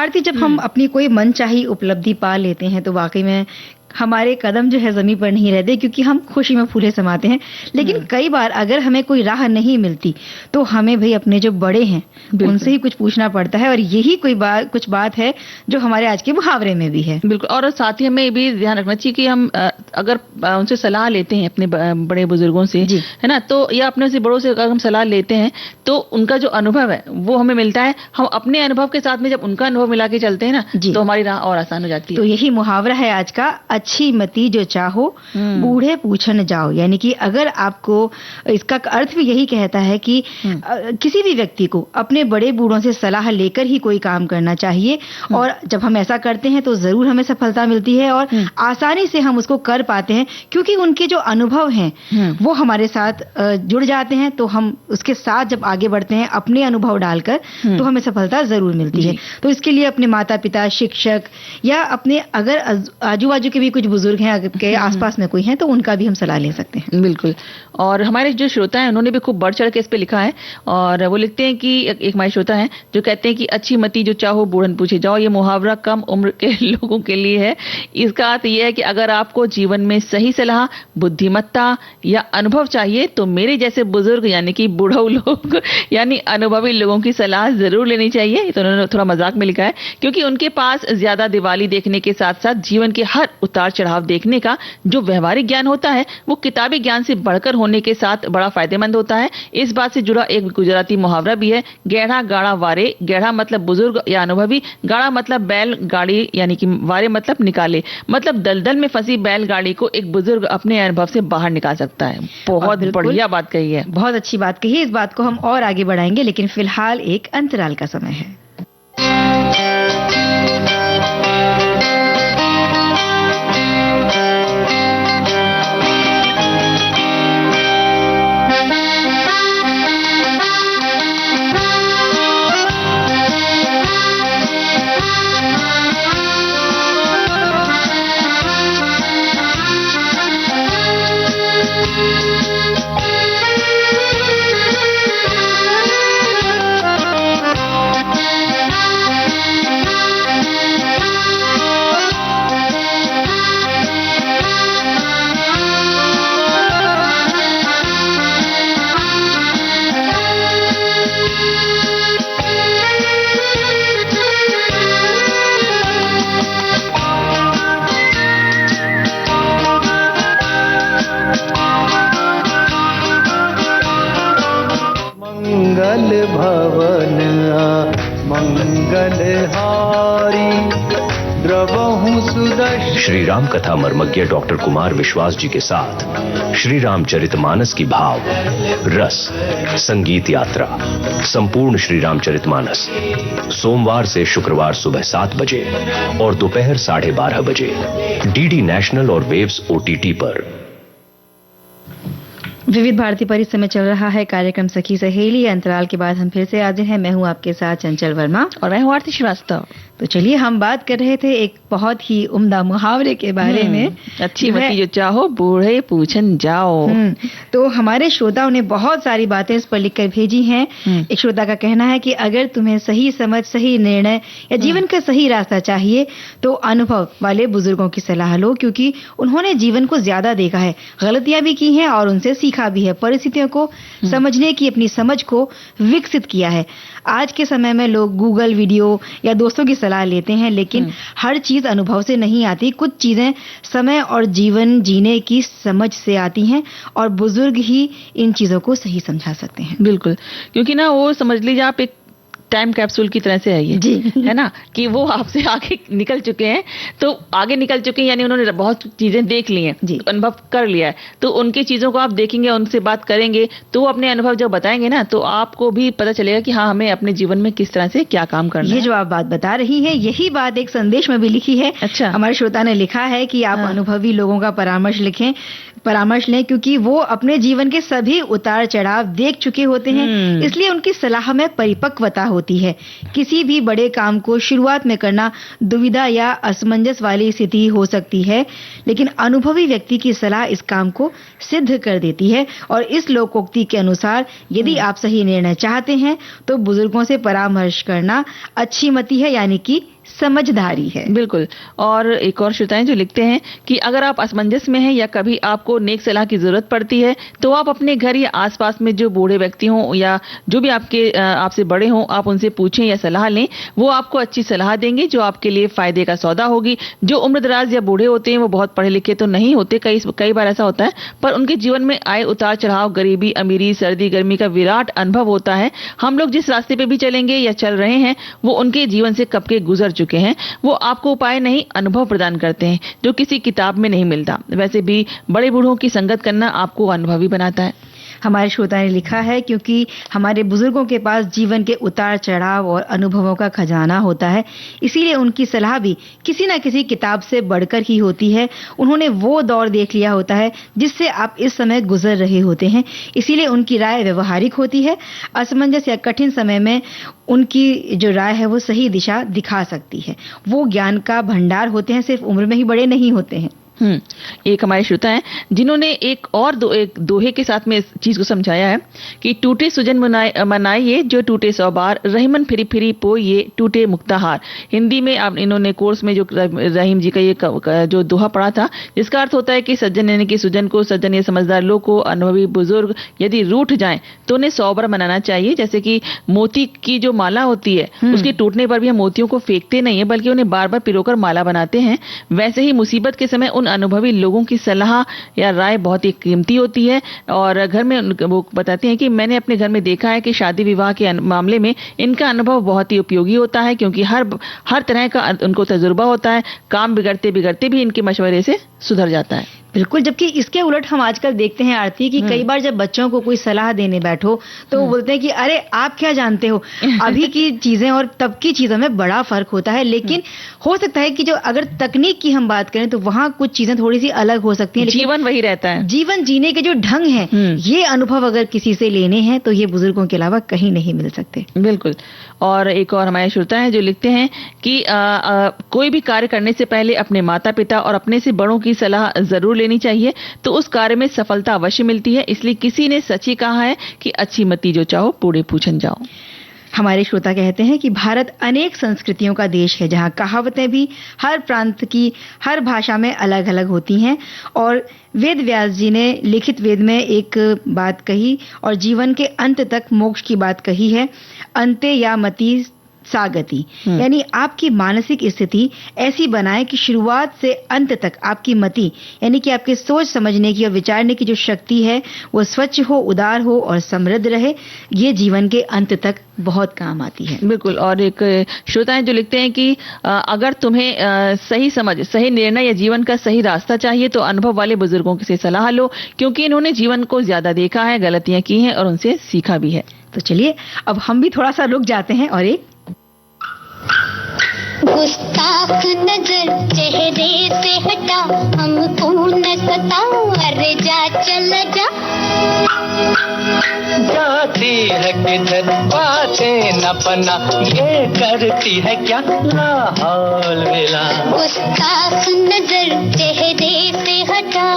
आरती, जब हम अपनी कोई मनचाही उपलब्धि पा लेते हैं तो वाकई में हमारे कदम जो है जमीन पर नहीं रहते, क्योंकि हम खुशी में फूले समाते हैं। लेकिन कई बार अगर हमें कोई राह नहीं मिलती तो हमें भाई अपने जो बड़े हैं उनसे ही कुछ पूछना पड़ता है, और यही कुछ बात है जो हमारे आज के मुहावरे में भी है। बिल्कुल। और साथ ही हमें ये भी ध्यान रखना चाहिए कि हम अगर उनसे सलाह लेते हैं अपने बड़े बुजुर्गों से, है ना, तो या अपने से बड़ों से अगर हम सलाह लेते हैं तो उनका जो अनुभव है वो हमें मिलता है। हम अपने अनुभव के साथ में जब उनका अनुभव मिला के चलते हैं ना, तो हमारी राह और आसान हो जाती है। तो यही मुहावरा है आज का, अच्छी मती जो चाहो बूढ़े पूछन जाओ। यानी कि अगर आपको, इसका अर्थ भी यही कहता है कि किसी भी व्यक्ति को अपने बड़े बूढ़ों से सलाह लेकर ही कोई काम करना चाहिए, और जब हम ऐसा करते हैं तो जरूर हमें सफलता मिलती है और आसानी से हम उसको कर पाते हैं, क्योंकि उनके जो अनुभव हैं वो हमारे साथ जुड़ जाते हैं। तो हम उसके साथ जब आगे बढ़ते हैं अपने अनुभव डालकर, तो हमें सफलता जरूर मिलती है। तो इसके लिए अपने माता पिता, शिक्षक, या अपने अगर आजू बाजू के भी कुछ बुजुर्ग हैं, अगर के आसपास में कोई हैं, तो उनका भी हम सलाह ले सकते हैं। बिल्कुल। और हमारे जो श्रोता हैं उन्होंने भी खूब बढ़ चढ़ के इस पे लिखा है, और वो लिखते हैं कि एक हमारे श्रोता हैं जो कहते हैं कि अच्छी मती जो चाहो बूढ़न पूछे जाओ। ये मुहावरा कम उम्र के लोगों के लिए है। इसका अर्थ ये है कि अगर आपको जीवन में सही सलाह, बुद्धिमत्ता या अनुभव चाहिए तो मेरे जैसे बुजुर्ग यानी कि बूढ़ो लोग यानी अनुभवी लोगों की सलाह जरूर लेनी चाहिए। तो उन्होंने थोड़ा मजाक में लिखा है, क्योंकि उनके पास ज्यादा दिवाली देखने के साथ साथ जीवन के हर उतार चढ़ाव देखने का जो व्यवहारिक ज्ञान होता है वो किताबी ज्ञान से बढ़कर होने के साथ बड़ा फायदेमंद होता है। इस बात से जुड़ा एक गुजराती मुहावरा भी है, गहरा गाड़ा वारे। गहरा मतलब बुजुर्ग या अनुभवी, गाड़ा मतलब बैल गाड़ी यानी कि वारे मतलब निकाले, मतलब दलदल में फंसी बैलगाड़ी को एक बुजुर्ग अपने अनुभव से बाहर निकाल सकता है। बहुत बढ़िया बात कही है, बहुत अच्छी बात कही है। इस बात को हम और आगे बढ़ाएंगे, लेकिन फिलहाल एक अंतराल का समय है। मंगल भवन मंगल हारी द्रवहु सुदर्शन। श्री राम कथा मर्मज्ञ डॉक्टर कुमार विश्वास जी के साथ श्री रामचरितमानस की भाव रस संगीत यात्रा संपूर्ण श्री रामचरितमानस सोमवार से शुक्रवार सुबह 7 बजे और दोपहर 12:30 बजे डीडी नेशनल और वेव्स OTT पर। विविध भारती पर इस समय चल रहा है कार्यक्रम सखी सहेली। अंतराल के बाद हम फिर से हाजिर हैं। मैं हूं आपके साथ चंचल वर्मा और मैं हूं आरती श्रीवास्तव। तो चलिए, हम बात कर रहे थे एक बहुत ही उम्दा मुहावरे के बारे में, अच्छी मती जो चाहो बूढ़े पूछन जाओ। तो हमारे श्रोताओं ने बहुत सारी बातें इस पर लिखकर भेजी हैं। एक श्रोता का कहना है कि अगर तुम्हें सही समझ, सही निर्णय या जीवन का सही रास्ता चाहिए तो अनुभव वाले बुजुर्गों की सलाह लो, क्योंकि उन्होंने जीवन को ज्यादा देखा है, गलतियां भी की हैं और उनसे सीखा भी है, परिस्थितियों को समझने की अपनी समझ को विकसित किया है। आज के समय में लोग गूगल वीडियो या दोस्तों की सलाह लेते हैं, लेकिन हर चीज अनुभव से नहीं आती। कुछ चीजें समय और जीवन जीने की समझ से आती हैं और बुजुर्ग ही इन चीजों को सही समझा सकते हैं। बिल्कुल, क्योंकि ना वो समझ लीजिए आप एक टाइम कैप्सूल की तरह से है ये, जी, है ना, कि वो आपसे आगे निकल चुके हैं। तो आगे निकल चुके हैं यानी उन्होंने बहुत चीजें देख ली हैं, अनुभव कर लिया है। तो उनकी चीजों को आप देखेंगे, उनसे बात करेंगे, तो वो अपने अनुभव जब बताएंगे ना, तो आपको भी पता चलेगा कि हाँ, हमें अपने जीवन में किस तरह से क्या काम करना है। ये जो आप बात बता रही हैं, यही बात एक संदेश में भी लिखी है। अच्छा, हमारे श्रोता ने लिखा है कि आप अनुभवी लोगों का परामर्श लें, क्योंकि वो अपने जीवन के सभी उतार चढ़ाव देख चुके होते हैं, इसलिए उनकी सलाह में परिपक्वता होती है। किसी भी बड़े काम को शुरुआत में करना दुविधा या असमंजस वाली स्थिति हो सकती है, लेकिन अनुभवी व्यक्ति की सलाह इस काम को सिद्ध कर देती है। और इस लोकोक्ति के अनुसार यदि आप सही निर्णय चाहते हैं तो बुजुर्गों से परामर्श करना अच्छी मति है, यानी कि समझदारी है। बिल्कुल। और एक और श्रोताएं जो लिखते हैं कि अगर आप असमंजस में हैं या कभी आपको नेक सलाह की जरूरत पड़ती है तो आप अपने घर या आसपास में जो बूढ़े व्यक्ति हों या जो भी आपसे बड़े हों, आप उनसे पूछें या सलाह लें। वो आपको अच्छी सलाह देंगे जो आपके लिए फायदे का सौदा होगी। जो उम्रदराज या बूढ़े होते हैं वो बहुत पढ़े लिखे तो नहीं होते, कई बार ऐसा होता है, पर उनके जीवन में आए उतार चढ़ाव, गरीबी, अमीरी, सर्दी, गर्मी का विराट अनुभव होता है। हम लोग जिस रास्ते पे भी चलेंगे या चल रहे हैं वो उनके जीवन से कब के गुजर चुके हैं। वो आपको उपाय नहीं, अनुभव प्रदान करते हैं जो किसी किताब में नहीं मिलता। वैसे भी बड़े बूढ़ों की संगत करना आपको अनुभवी बनाता है। हमारे श्रोता ने लिखा है क्योंकि हमारे बुजुर्गों के पास जीवन के उतार चढ़ाव और अनुभवों का खजाना होता है, इसीलिए उनकी सलाह भी किसी न किसी किताब से बढ़कर ही होती है। उन्होंने वो दौर देख लिया होता है जिससे आप इस समय गुजर रहे होते हैं, इसीलिए उनकी राय व्यवहारिक होती है। असमंजस या कठिन समय में उनकी जो राय है वो सही दिशा दिखा सकती है। वो ज्ञान का भंडार होते हैं, सिर्फ उम्र में ही बड़े नहीं होते हैं। एक हमारे श्रोता हैं जिन्होंने एक दोहे के साथ में इस चीज को समझाया है कि टूटे सुजन मनाइए जो टूटे 100 बार, रहीमन फिरी फिरी पोइए टूटे मुक्ताहार। हिंदी में इन्होंने कोर्स में जो रहीम जी का ये जो दोहा पढ़ा था, जिसका अर्थ होता है कि सज्जन यानी कि सुजन को, सज्जन या समझदार लोग को, अनुभवी बुजुर्ग यदि रूठ जाएं तो उन्हें 100 बार मनाना चाहिए। जैसे कि मोती की जो माला होती है उसके टूटने पर भी हम मोतियों को फेंकते नहीं है बल्कि उन्हें बार बार पिरोकर माला बनाते हैं। वैसे ही मुसीबत के समय उन अनुभवी लोगों की सलाह या राय बहुत ही कीमती होती है। और घर में वो बताते हैं कि मैंने अपने घर में देखा है कि शादी विवाह के मामले में इनका अनुभव बहुत ही उपयोगी होता है, क्योंकि हर तरह का उनको तजुर्बा होता है। काम बिगड़ते बिगड़ते भी इनके मशवरे से सुधर जाता है। बिल्कुल, जबकि इसके उलट हम आजकल देखते हैं आरती कि कई बार जब बच्चों को कोई सलाह देने बैठो तो वो बोलते हैं कि अरे आप क्या जानते हो। अभी की चीजें और तब की चीजों में बड़ा फर्क होता है, लेकिन हो सकता है कि जो अगर तकनीक की हम बात करें तो वहां कुछ चीजें थोड़ी सी अलग हो सकती हैं, जीवन वही रहता है। जीवन जीने के जो ढंग है, ये अनुभव अगर किसी से लेने हैं तो ये बुजुर्गों के अलावा कहीं नहीं मिल सकते। बिल्कुल। और एक और हमारे श्रोता हैं जो लिखते हैं कि कोई भी कार्य करने से पहले अपने माता पिता और अपने से बड़ों की सलाह जरूर लेनी चाहिए, तो उस कार्य में सफलता अवश्य मिलती है। इसलिए किसी ने सच ही कहा है कि अच्छी मती जो चाहो बूढ़े पूछन जाओ। हमारे श्रोता कहते हैं कि भारत अनेक संस्कृतियों का देश है, जहां कहावतें भी हर प्रांत की हर भाषा में अलग अलग होती हैं। और वेद व्यास जी ने लिखित वेद में एक बात कही और जीवन के अंत तक मोक्ष की बात कही है, अंते या मति सागति, यानी आपकी मानसिक स्थिति ऐसी बनाए कि शुरुआत से अंत तक आपकी मति यानी कि आपके सोच समझने की और विचारने की जो शक्ति है वो स्वच्छ हो, उदार हो और समृद्ध रहे। ये जीवन के अंत तक बहुत काम आती है। बिल्कुल। और एक श्रोता है जो लिखते हैं कि अगर तुम्हें सही समझ, सही निर्णय या जीवन का सही रास्ता चाहिए तो अनुभव वाले बुजुर्गों से सलाह लो, क्योंकि इन्होंने जीवन को ज्यादा देखा है, गलतियां की हैं और उनसे सीखा भी है। तो चलिए अब हम भी थोड़ा सा रुक जाते हैं और एक गुस्ताख नजर चेहरे से हटा, हमको न सता, अरे जा चल जा। जाती है किधर बातें न पना, ये करती है क्या लाहौल मिला। गुस्ताख नजर चेहरे से हटा,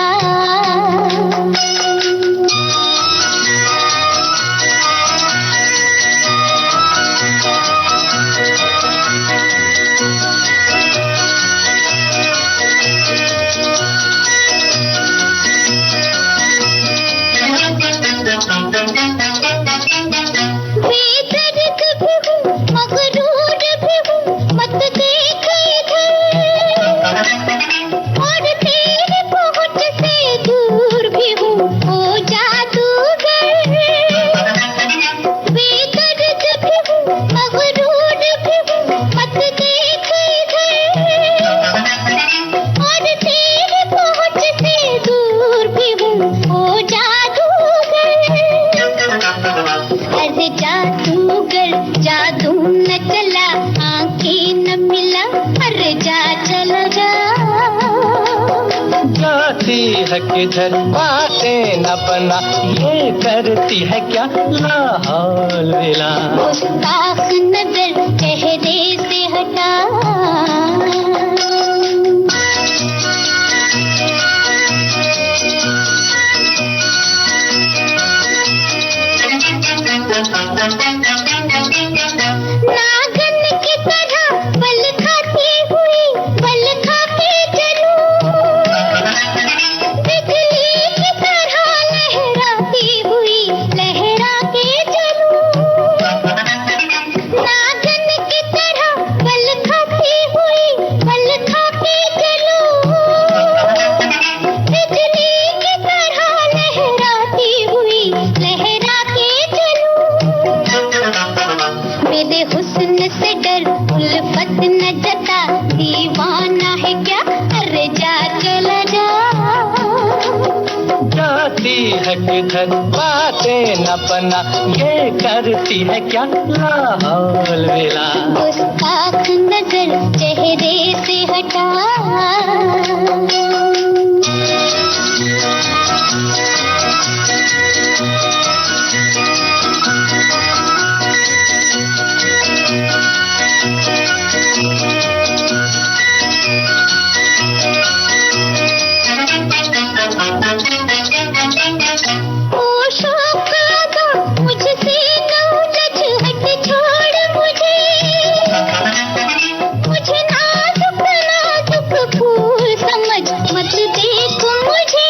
किधर बातें न बना, ये करती है क्या लाहौल मिला। गुस्ताख नजर चेहरे से हटा, नागन की तरह पल खा लहराती हुई बल खा के चलूं, बिजली की तरह लहराती हुई लहरा के चलूं, नागिन की तरह बल खाती हुई बल खा के चलूं, बिजली की तरह लहराती हुई लहरा के चलूं, मेरे हुस्न से डर उल्फत न जता, दीवाना है क्या, अरे जा चला जा, जाती है किधर बातें न बना, ये करती है क्या लाहौल वेला, गुस्ताख नजर चेहरे से हटा, ओ शौक आगा मुझसे न उलझ, हट छोड़ मुझे, मुझे नाजुक नाजुक फूल समझ मत देख मुझे,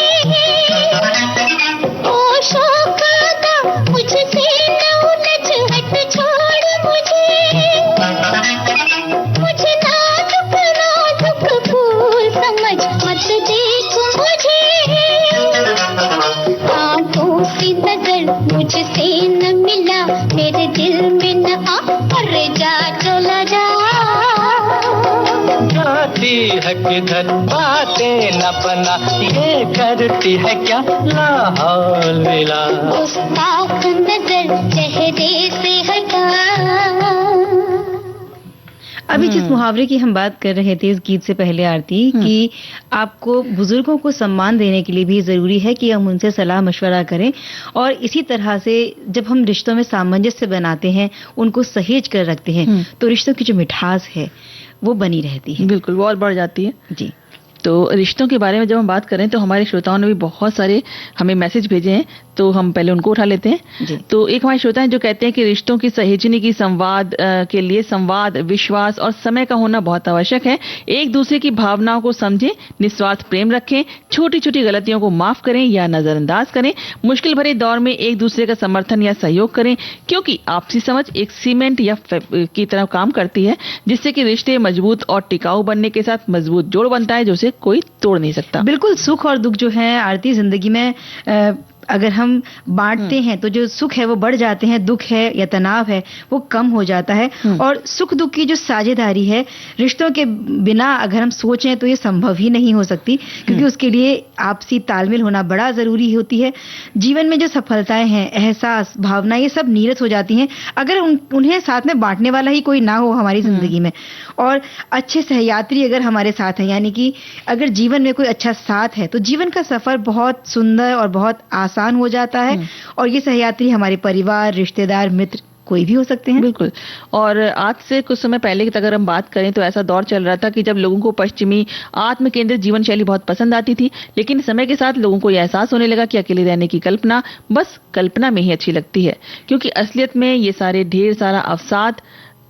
ओ शौक आगा मुझसे न उलझ, हट छोड़ मुझे, मुझे नाजुक नाजुक फूल समझ मत देख मुझे, आंखों की नजर मुझसे न मिला, मेरे दिल में न आ, अरे जा चला जा, जाती है किधर बातें न बना, ये करती है क्या लाहौल वेला, गुस्ताख नजर चेहरे से हटा। अभी जिस मुहावरे की हम बात कर रहे थे इस गीत से पहले आरती, कि आपको बुजुर्गों को सम्मान देने के लिए भी जरूरी है कि हम उनसे सलाह मशवरा करें, और इसी तरह से जब हम रिश्तों में सामंजस्य बनाते हैं, उनको सहेज कर रखते हैं, तो रिश्तों की जो मिठास है वो बनी रहती है। बिल्कुल, वो और बढ़ जाती है। जी। तो रिश्तों के बारे में जब हम बात करें तो हमारे श्रोताओं ने भी बहुत सारे हमें मैसेज भेजे हैं, तो हम पहले उनको उठा लेते हैं। जी। तो एक हमारे श्रोता हैं जो कहते हैं कि रिश्तों की सहेजने की संवाद के लिए संवाद, विश्वास और समय का होना बहुत आवश्यक है। एक दूसरे की भावनाओं को समझें, निस्वार्थ प्रेम रखें, छोटी छोटी गलतियों को माफ करें या नजरअंदाज करें, मुश्किल भरे दौर में एक दूसरे का समर्थन या सहयोग करें, क्योंकि आपसी समझ एक सीमेंट या की तरह काम करती है, जिससे कि रिश्ते मजबूत और टिकाऊ बनने के साथ मजबूत जोड़ बनता है, जो उसे कोई तोड़ नहीं सकता। बिल्कुल, सुख और दुख जो है आरती जिंदगी में अगर हम बांटते हैं तो जो सुख है वो बढ़ जाते हैं, दुख है या तनाव है वो कम हो जाता है। और सुख दुख की जो साझेदारी है रिश्तों के बिना अगर हम सोचें तो ये संभव ही नहीं हो सकती, क्योंकि उसके लिए आपसी तालमेल होना बड़ा जरूरी होती है। जीवन में जो सफलताएं हैं, एहसास, भावना, ये सब नीरस हो जाती हैं अगर उन्हें साथ में बांटने वाला ही कोई ना हो हमारी जिंदगी में। और अच्छे सहयात्री अगर हमारे साथ हैं, यानी कि अगर जीवन में कोई अच्छा साथ है तो जीवन का सफर बहुत सुंदर और बहुत आसान हो जाता है। और ये सहयात्री हमारे परिवार, रिश्तेदार, मित्र कोई भी हो सकते हैं। बिल्कुल। और आज से कुछ समय पहले की अगर हम बात करें तो ऐसा दौर चल रहा था कि जब लोगों को पश्चिमी आत्म केंद्रित जीवन शैली बहुत पसंद आती थी, लेकिन समय के साथ लोगों को यह एहसास होने लगा कि अकेले रहने की कल्पना बस कल्पना में ही अच्छी लगती है, क्योंकि असलियत में ये सारे ढेर सारा अवसाद,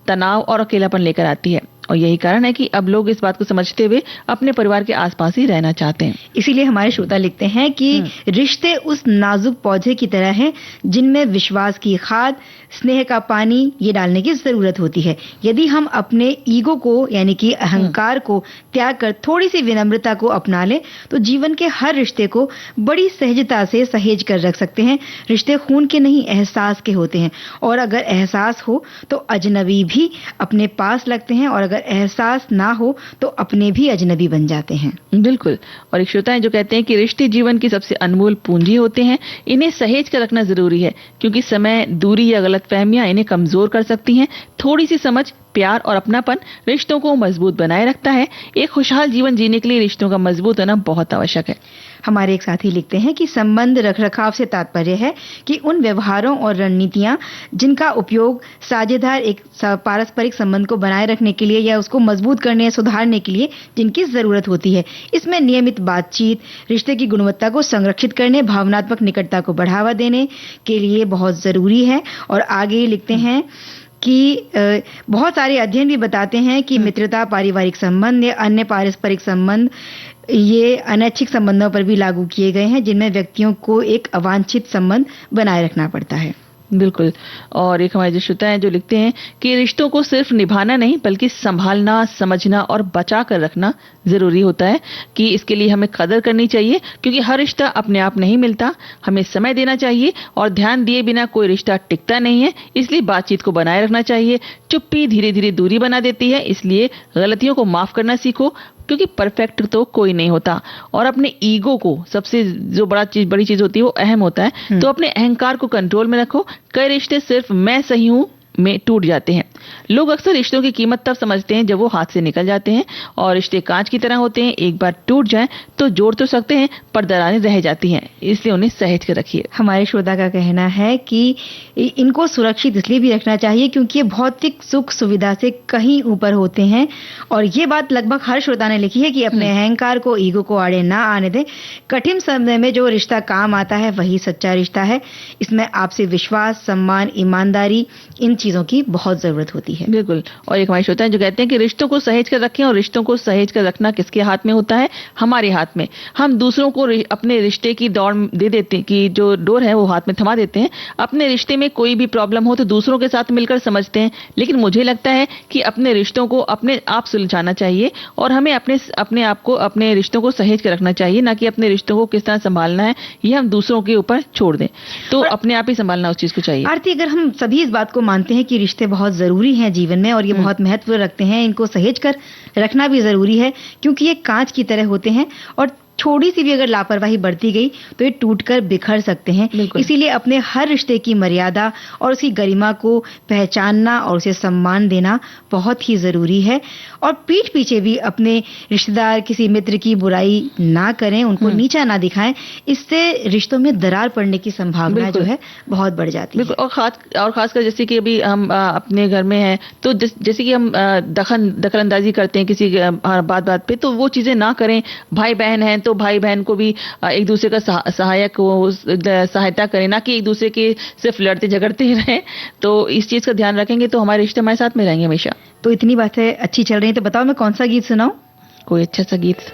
तनाव और अकेलापन लेकर आती है। और यही कारण है कि अब लोग इस बात को समझते हुए अपने परिवार के आसपास ही रहना चाहते हैं। इसीलिए हमारे श्रोता लिखते हैं कि रिश्ते उस नाजुक पौधे की तरह हैं जिनमें विश्वास की खाद, स्नेह का पानी ये डालने की जरूरत होती है। यदि हम अपने ईगो को यानी कि अहंकार को त्याग कर थोड़ी सी विनम्रता को अपना लें तो जीवन के हर रिश्ते को बड़ी सहजता से सहेज कर रख सकते हैं। रिश्ते खून के नहीं एहसास के होते हैं, और अगर एहसास हो तो अजनबी भी अपने पास लगते हैं, और अगर एहसास ना हो तो अपने भी अजनबी बन जाते हैं। बिल्कुल। और एक श्रोता है जो कहते हैं कि रिश्ते जीवन की सबसे अनमोल पूंजी होते हैं, इन्हें सहेज कर रखना जरूरी है, क्योंकि समय, दूरी या गलतफहमियां इन्हें कमजोर कर सकती हैं। थोड़ी सी समझ, प्यार और अपनापन रिश्तों को मजबूत बनाए रखता है। एक खुशहाल जीवन जीने के लिए रिश्तों का मजबूत होना बहुत आवश्यक है। हमारे एक साथी लिखते हैं कि संबंध रखरखाव से तात्पर्य है कि उन व्यवहारों और रणनीतियां जिनका उपयोग साझेदार एक पारस्परिक संबंध को बनाए रखने के लिए या उसको मजबूत करने, सुधारने के लिए जिनकी जरूरत होती है। इसमें नियमित बातचीत रिश्ते की गुणवत्ता को संरक्षित करने, भावनात्मक निकटता को बढ़ावा देने के लिए बहुत जरूरी है। और आगे लिखते हैं कि बहुत सारे अध्ययन भी बताते हैं कि मित्रता, पारिवारिक संबंध या अन्य पारस्परिक संबंध ये अनैच्छिक संबंधों पर भी लागू किए गए हैं, जिनमें व्यक्तियों को एक अवांछित संबंध बनाए रखना पड़ता है। बिल्कुल। और एक हमारे जो श्रोता हैं जो लिखते हैं कि रिश्तों को सिर्फ निभाना नहीं बल्कि संभालना, समझना और बचा कर रखना जरूरी होता है, कि इसके लिए हमें कदर करनी चाहिए, क्योंकि हर रिश्ता अपने आप नहीं मिलता। हमें समय देना चाहिए और ध्यान दिए बिना कोई रिश्ता टिकता नहीं है, इसलिए बातचीत को बनाए रखना चाहिए। चुप्पी धीरे धीरे दूरी बना देती है, इसलिए गलतियों को माफ करना सीखो, क्योंकि परफेक्ट तो कोई नहीं होता। और अपने ईगो को, सबसे जो बड़ी चीज होती है वो अहम होता है, तो अपने अहंकार को कंट्रोल में रखो। कई रिश्ते सिर्फ मैं सही हूं में टूट जाते हैं। लोग अक्सर रिश्तों की कीमत तब समझते हैं जब वो हाथ से निकल जाते हैं, और रिश्ते कांच की तरह होते हैं, एक बार टूट जाएं तो जोड़ तो सकते हैं पर दरारें रह जाती हैं, इसलिए उन्हें सहेज कर रखिए। हमारे श्रोता का कहना है कि इनको सुरक्षित इसलिए भी रखना चाहिए क्योंकि ये भौतिक सुख सुविधा से कहीं ऊपर होते हैं, और ये बात लगभग हर श्रोता ने लिखी है कि अपने अहंकार को, ईगो को आड़े ना आने दें। कठिन समय में जो रिश्ता काम आता है वही सच्चा रिश्ता है। इसमें आपसे विश्वास, सम्मान, ईमानदारी, इन चीजों की बहुत जरूरत होती है। बिल्कुल। और एक हमारे श्रोता हैं जो कहते हैं कि रिश्तों को सहेज कर रखें, और रिश्तों को सहेज कर रखना किसके हाथ में होता है? हमारे हाथ में। हम दूसरों को अपने रिश्ते की दौड़ दे देते हैं, कि जो डोर है वो हाथ में थमा देते हैं। अपने रिश्ते में कोई भी प्रॉब्लम हो तो दूसरों के साथ मिलकर समझते हैं, लेकिन मुझे लगता है कि अपने रिश्तों को अपने आप सुलझाना चाहिए, और हमें अपने आप को, अपने रिश्तों को सहेज कर रखना चाहिए, ना कि अपने रिश्तों को किस तरह संभालना है ये हम दूसरों के ऊपर छोड़ दें। तो अपने आप ही संभालना उस चीज को चाहिए। आरती, अगर हम सभी इस बात को मानते हैं कि रिश्ते बहुत जरूरी हैं जीवन में और ये बहुत महत्व रखते हैं, इनको सहेज कर रखना भी जरूरी है, क्योंकि ये कांच की तरह होते हैं और थोड़ी सी भी अगर लापरवाही बढ़ती गई तो ये टूटकर बिखर सकते हैं। इसीलिए अपने हर रिश्ते की मर्यादा और उसकी गरिमा को पहचानना और उसे सम्मान देना बहुत ही जरूरी है। और पीठ पीछे भी अपने रिश्तेदार, किसी मित्र की बुराई ना करें, उनको नीचा ना दिखाएं। इससे रिश्तों में दरार पड़ने की संभावना जो है बहुत बढ़ जाती है। और खासकर जैसे कि अभी हम अपने घर में हैं, तो जैसे कि हम दखल अंदाजी करते हैं किसी बात पे, तो वो चीजें ना करें। भाई बहन हैं तो भाई बहन को भी एक दूसरे का सहायता करें, ना कि एक दूसरे के सिर्फ लड़ते झगड़ते रहें। तो इस चीज का ध्यान रखेंगे तो हमारे रिश्ते हमारे साथ में रहेंगे हमेशा। तो इतनी बातें अच्छी चल रही है, तो बताओ मैं कौन सा गीत सुनाऊं? कोई अच्छा सा गीत।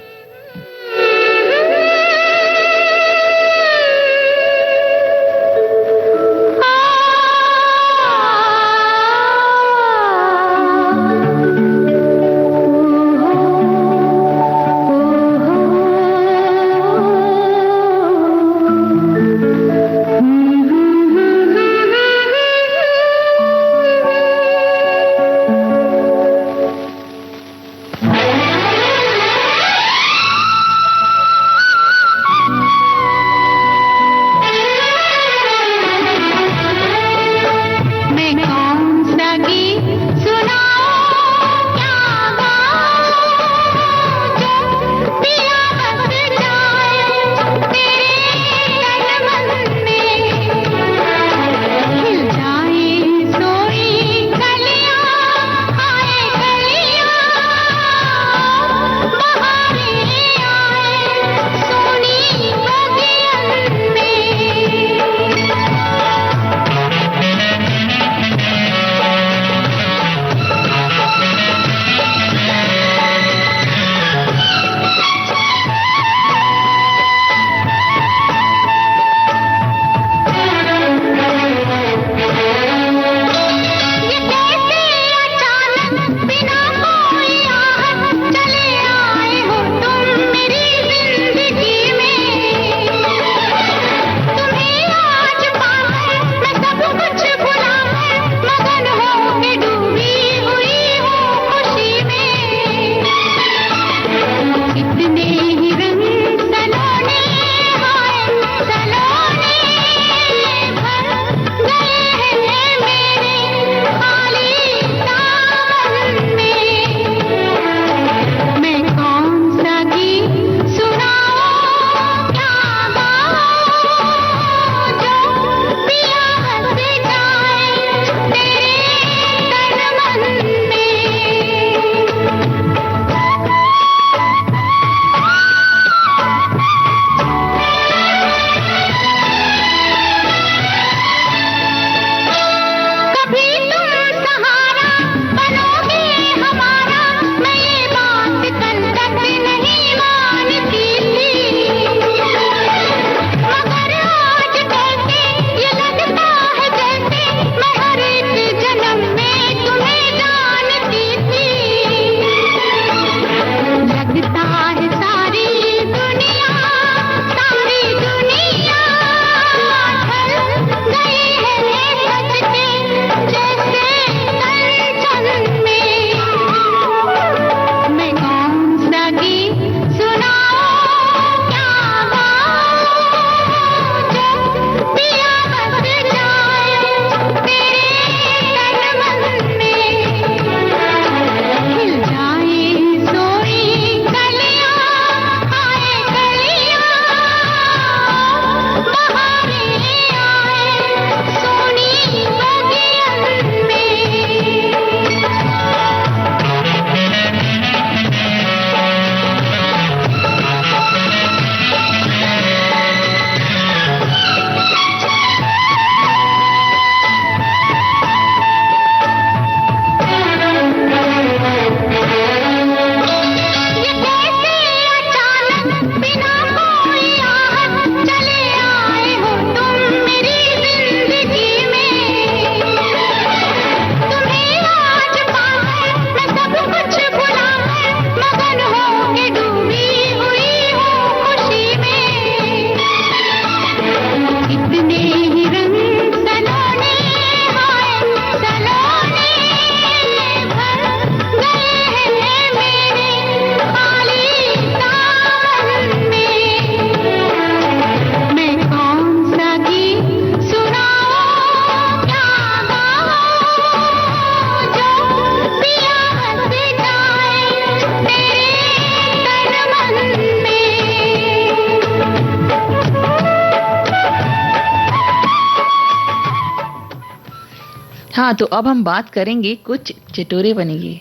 हाँ, तो अब हम बात करेंगे कुछ चटोरे बनेंगे।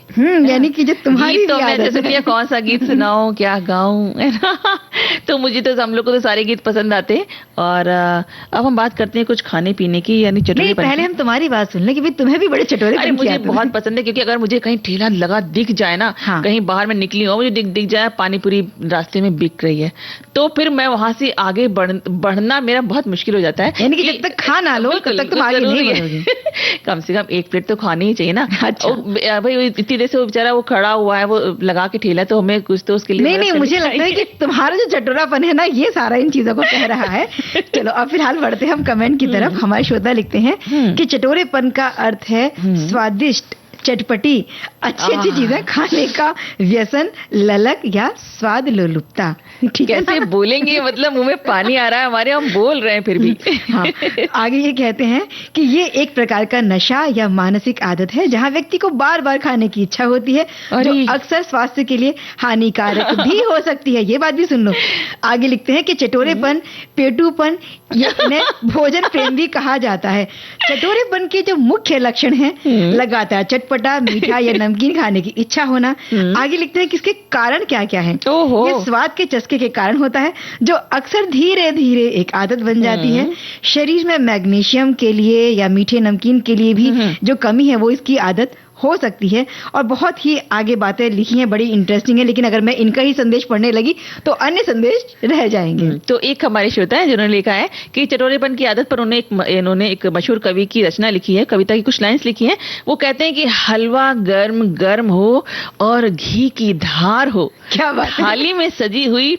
यानी कि जो तुम्हारी गीत तो भी मैं आदत जैसे है। भैया कौन सा गीत सुनाऊं, क्या गाऊं, है ना? तो मुझे तो, हम लोग को तो सारे गीत पसंद आते हैं। और अब हम बात करते हैं कुछ खाने पीने की, यानी चटोरे नहीं, पहले हम तुम्हारी बात सुन लें कि भाई तुम्हें भी बड़े चटोरे अरे मुझे बहुत पसंद है, क्योंकि अगर मुझे कहीं ठेला लगा दिख जाए ना, हाँ। कहीं बाहर में निकली हो, मुझे दिख जाए पानी पूरी रास्ते में बिक रही है, तो फिर मैं वहां से आगे बढ़ना मेरा बहुत मुश्किल हो जाता है। यानी कि जब तक खा ना लो तब तक तुम आगे नहीं बढ़ोगे। कम से कम एक प्लेट तो खानी ही चाहिए ना। अच्छा। भाई इतनी देर से वो बेचारा वो खड़ा हुआ है, वो लगा के ठेला, तो हमें कुछ तो उसके लिए नहीं मदद नहीं, करनी मुझे लगता है कि तुम्हारा जो चटोरापन है ना, ये सारा इन चीजों को कह रहा है। चलो अब फिलहाल बढ़ते हैं हम कमेंट की तरफ। हमारे श्रोता लिखते हैं कि चटोरेपन का अर्थ है स्वादिष्ट, चटपटी, अच्छी अच्छी चीजें खाने का व्यसन, ललक या स्वाद लोलुपता। ठीक है, कैसे बोलेंगे, मतलब मुंह में पानी आ रहा है हमारे, हम बोल रहे हैं फिर भी। हाँ, आगे ये कहते हैं कि ये एक प्रकार का नशा या मानसिक आदत है जहाँ व्यक्ति को बार बार खाने की इच्छा होती है, जो अक्सर स्वास्थ्य के लिए हानिकारक भी हो सकती है। ये बात भी सुन लो। आगे लिखते हैं कि चटोरेपन, पेटूपन, इन्हें भोजन प्रेम भी कहा जाता है। चटोरेपन के जो मुख्य लक्षण हैं, लगातार चटपटा, मीठा या नमकीन खाने की इच्छा होना। आगे लिखते हैं कि इसके कारण क्या क्या है। ये स्वाद के चस्के के कारण होता है, जो अक्सर धीरे धीरे एक आदत बन जाती है। शरीर में मैग्नीशियम के लिए या मीठे नमकीन के लिए भी जो कमी है, वो इसकी आदत हो सकती है। और बहुत ही आगे बातें लिखी हैं, बड़ी इंटरेस्टिंग है, लेकिन अगर मैं इनका ही संदेश पढ़ने लगी तो अन्य संदेश रह जाएंगे। तो एक हमारे श्रोता है जिन्होंने लिखा है कि चटोरेपन की आदत पर इन्होंने एक मशहूर कवि की रचना लिखी है, कविता की कुछ लाइंस लिखी हैं। वो कहते हैं कि हलवा गर्म गर्म हो और घी की धार हो, क्या बात है? थाली में सजी हुई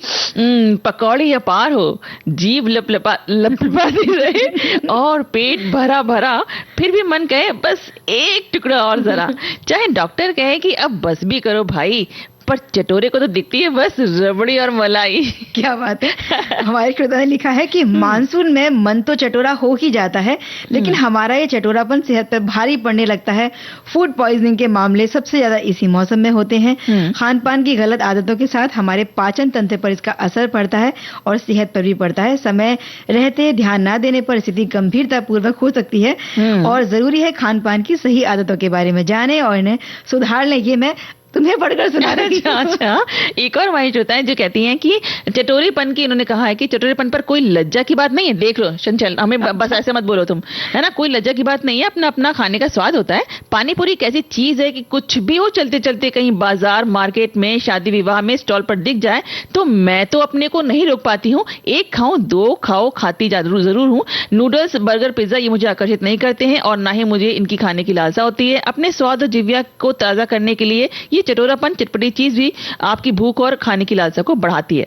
पकौड़ी अपार हो, जीभ लपलपाती रहे और पेट भरा भरा, फिर भी मन कहे बस एक टुकड़ा और जरा, चाहे डॉक्टर कहे कि अब बस भी करो भाई, पर चटोरे को तो दिखती है बस रबड़ी और मलाई। क्या बात है। हमारे श्रोता ने लिखा है कि मानसून में मन तो चटोरा हो ही जाता है, लेकिन हमारा ये चटोरापन सेहत पर भारी पड़ने लगता है। फूड पॉइजनिंग के मामले सबसे ज्यादा इसी मौसम में होते हैं। खान पान की गलत आदतों के साथ हमारे पाचन तंत्र पर इसका असर पड़ता है और सेहत पर भी पड़ता है। समय रहते ध्यान न देने पर स्थिति गंभीरता पूर्वक हो सकती है और जरूरी है खान पान की सही आदतों के बारे में जाने और इन्हें सुधार लें। ये मैं तुम्हें पढ़कर सुना रही हूं। अच्छा, एक और हमारी श्रोता है जो कहती हैं कि चटोरेपन की, इन्होंने कहा है कि चटोरेपन पर कोई लज्जा की बात नहीं है। देख लो चंचल, हमें बस ऐसे मत बोलो तुम, है ना, कोई लज्जा की बात नहीं है, अपना अपना खाने का स्वाद होता है। पानी पूरी एक ऐसी चीज है कि कुछ भी हो, चलते चलते कहीं बाजार, मार्केट में, शादी विवाह में स्टॉल पर दिख जाए तो मैं तो अपने को नहीं रोक पाती हूँ। एक खाऊं, दो खाओ, खाती जरूर हूँ। नूडल्स, बर्गर, पिज्जा ये मुझे आकर्षित नहीं करते हैं और ना ही मुझे इनकी खाने की लालसा होती है। अपने स्वाद और जिव्या को ताजा करने के लिए ये चटोरापन, चटपटी चीज भी आपकी भूख और खाने की लालसा को बढ़ाती है।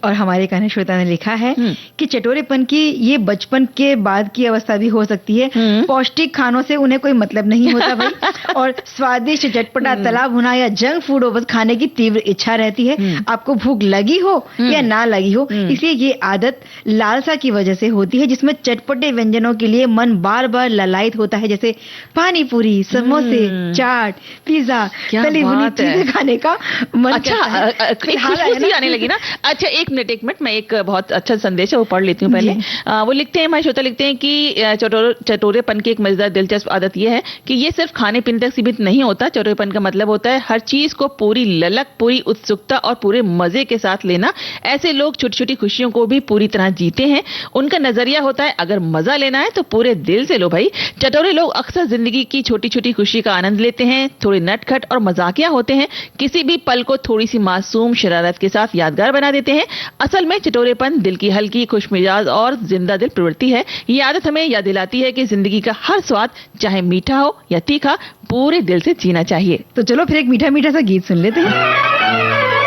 और हमारे कहने श्रोता ने लिखा है कि चटोरेपन की ये बचपन के बाद की अवस्था भी हो सकती है। पौष्टिक खानों से उन्हें कोई मतलब नहीं होता भाई, और स्वादिष्ट, चटपटा, तला भुना या जंक फूड बस खाने की तीव्र इच्छा रहती है। आपको भूख लगी हो या ना लगी हो, इसलिए ये आदत लालसा की वजह से होती है, जिसमें चटपटे व्यंजनों के लिए मन बार बार ललायित होता है, जैसे पानी पूरी, समोसे, चाट, पिज्जा, तली भुनी चीजें खाने का मन करता है। खुशबू सी आने लगी ना। अच्छा, एक मिनट मैं एक बहुत अच्छा संदेश है वो पढ़ लेती हूँ पहले। वो लिखते हैं, हमारे श्रोता लिखते हैं कि चटोरेपन की एक मजेदार दिलचस्प आदत ये है कि ये सिर्फ खाने पीने तक सीमित नहीं होता। चटोरेपन का मतलब होता है हर चीज को पूरी ललक, पूरी उत्सुकता और पूरे मजे के साथ लेना। ऐसे लोग छोटी छोटी खुशियों को भी पूरी तरह जीते हैं। उनका नजरिया होता है अगर मजा लेना है तो पूरे दिल से लो भाई। चटोरे लोग अक्सर जिंदगी की छोटी छोटी खुशी का आनंद लेते हैं, थोड़े नटखट और मजाकिया होते हैं, किसी भी पल को थोड़ी सी मासूम शरारत के साथ यादगार बना देते हैं। असल में चटोरेपन दिल की हल्की, खुशमिजाज और जिंदा दिल प्रवृत्ति है। ये आदत हमें याद दिलाती है कि जिंदगी का हर स्वाद, चाहे मीठा हो या तीखा, पूरे दिल से जीना चाहिए। तो चलो फिर एक मीठा मीठा सा गीत सुन लेते हैं।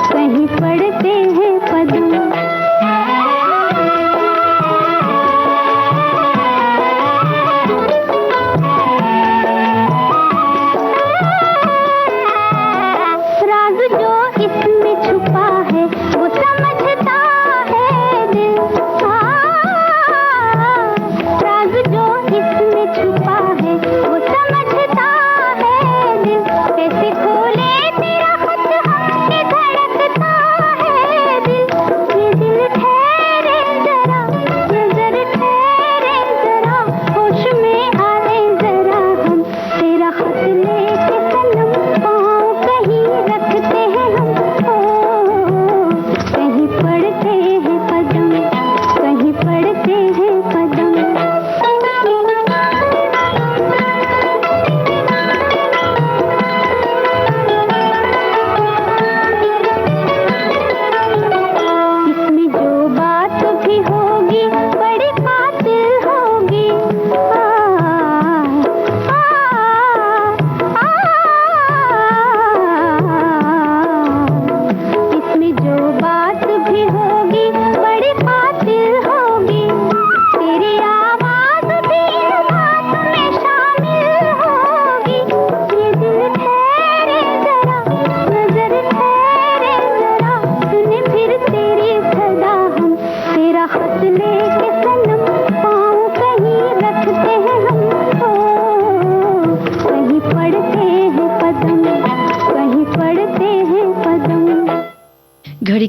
कहीं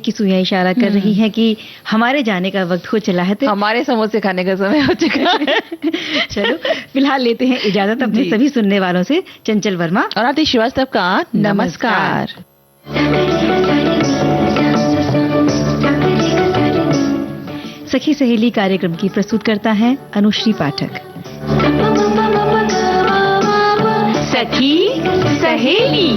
की सुइयां इशारा कर रही हैं कि हमारे जाने का वक्त हो चला है। तो हमारे समोसे खाने का समय हो चुका है। चलो फिलहाल लेते हैं इजाजत अपने जी। सभी सुनने वालों से। चंचल वर्मा और आतिश श्रीवास्तव का नमस्कार। सखी सहेली कार्यक्रम की प्रस्तुत करता है अनुश्री पाठक। सखी सहेली।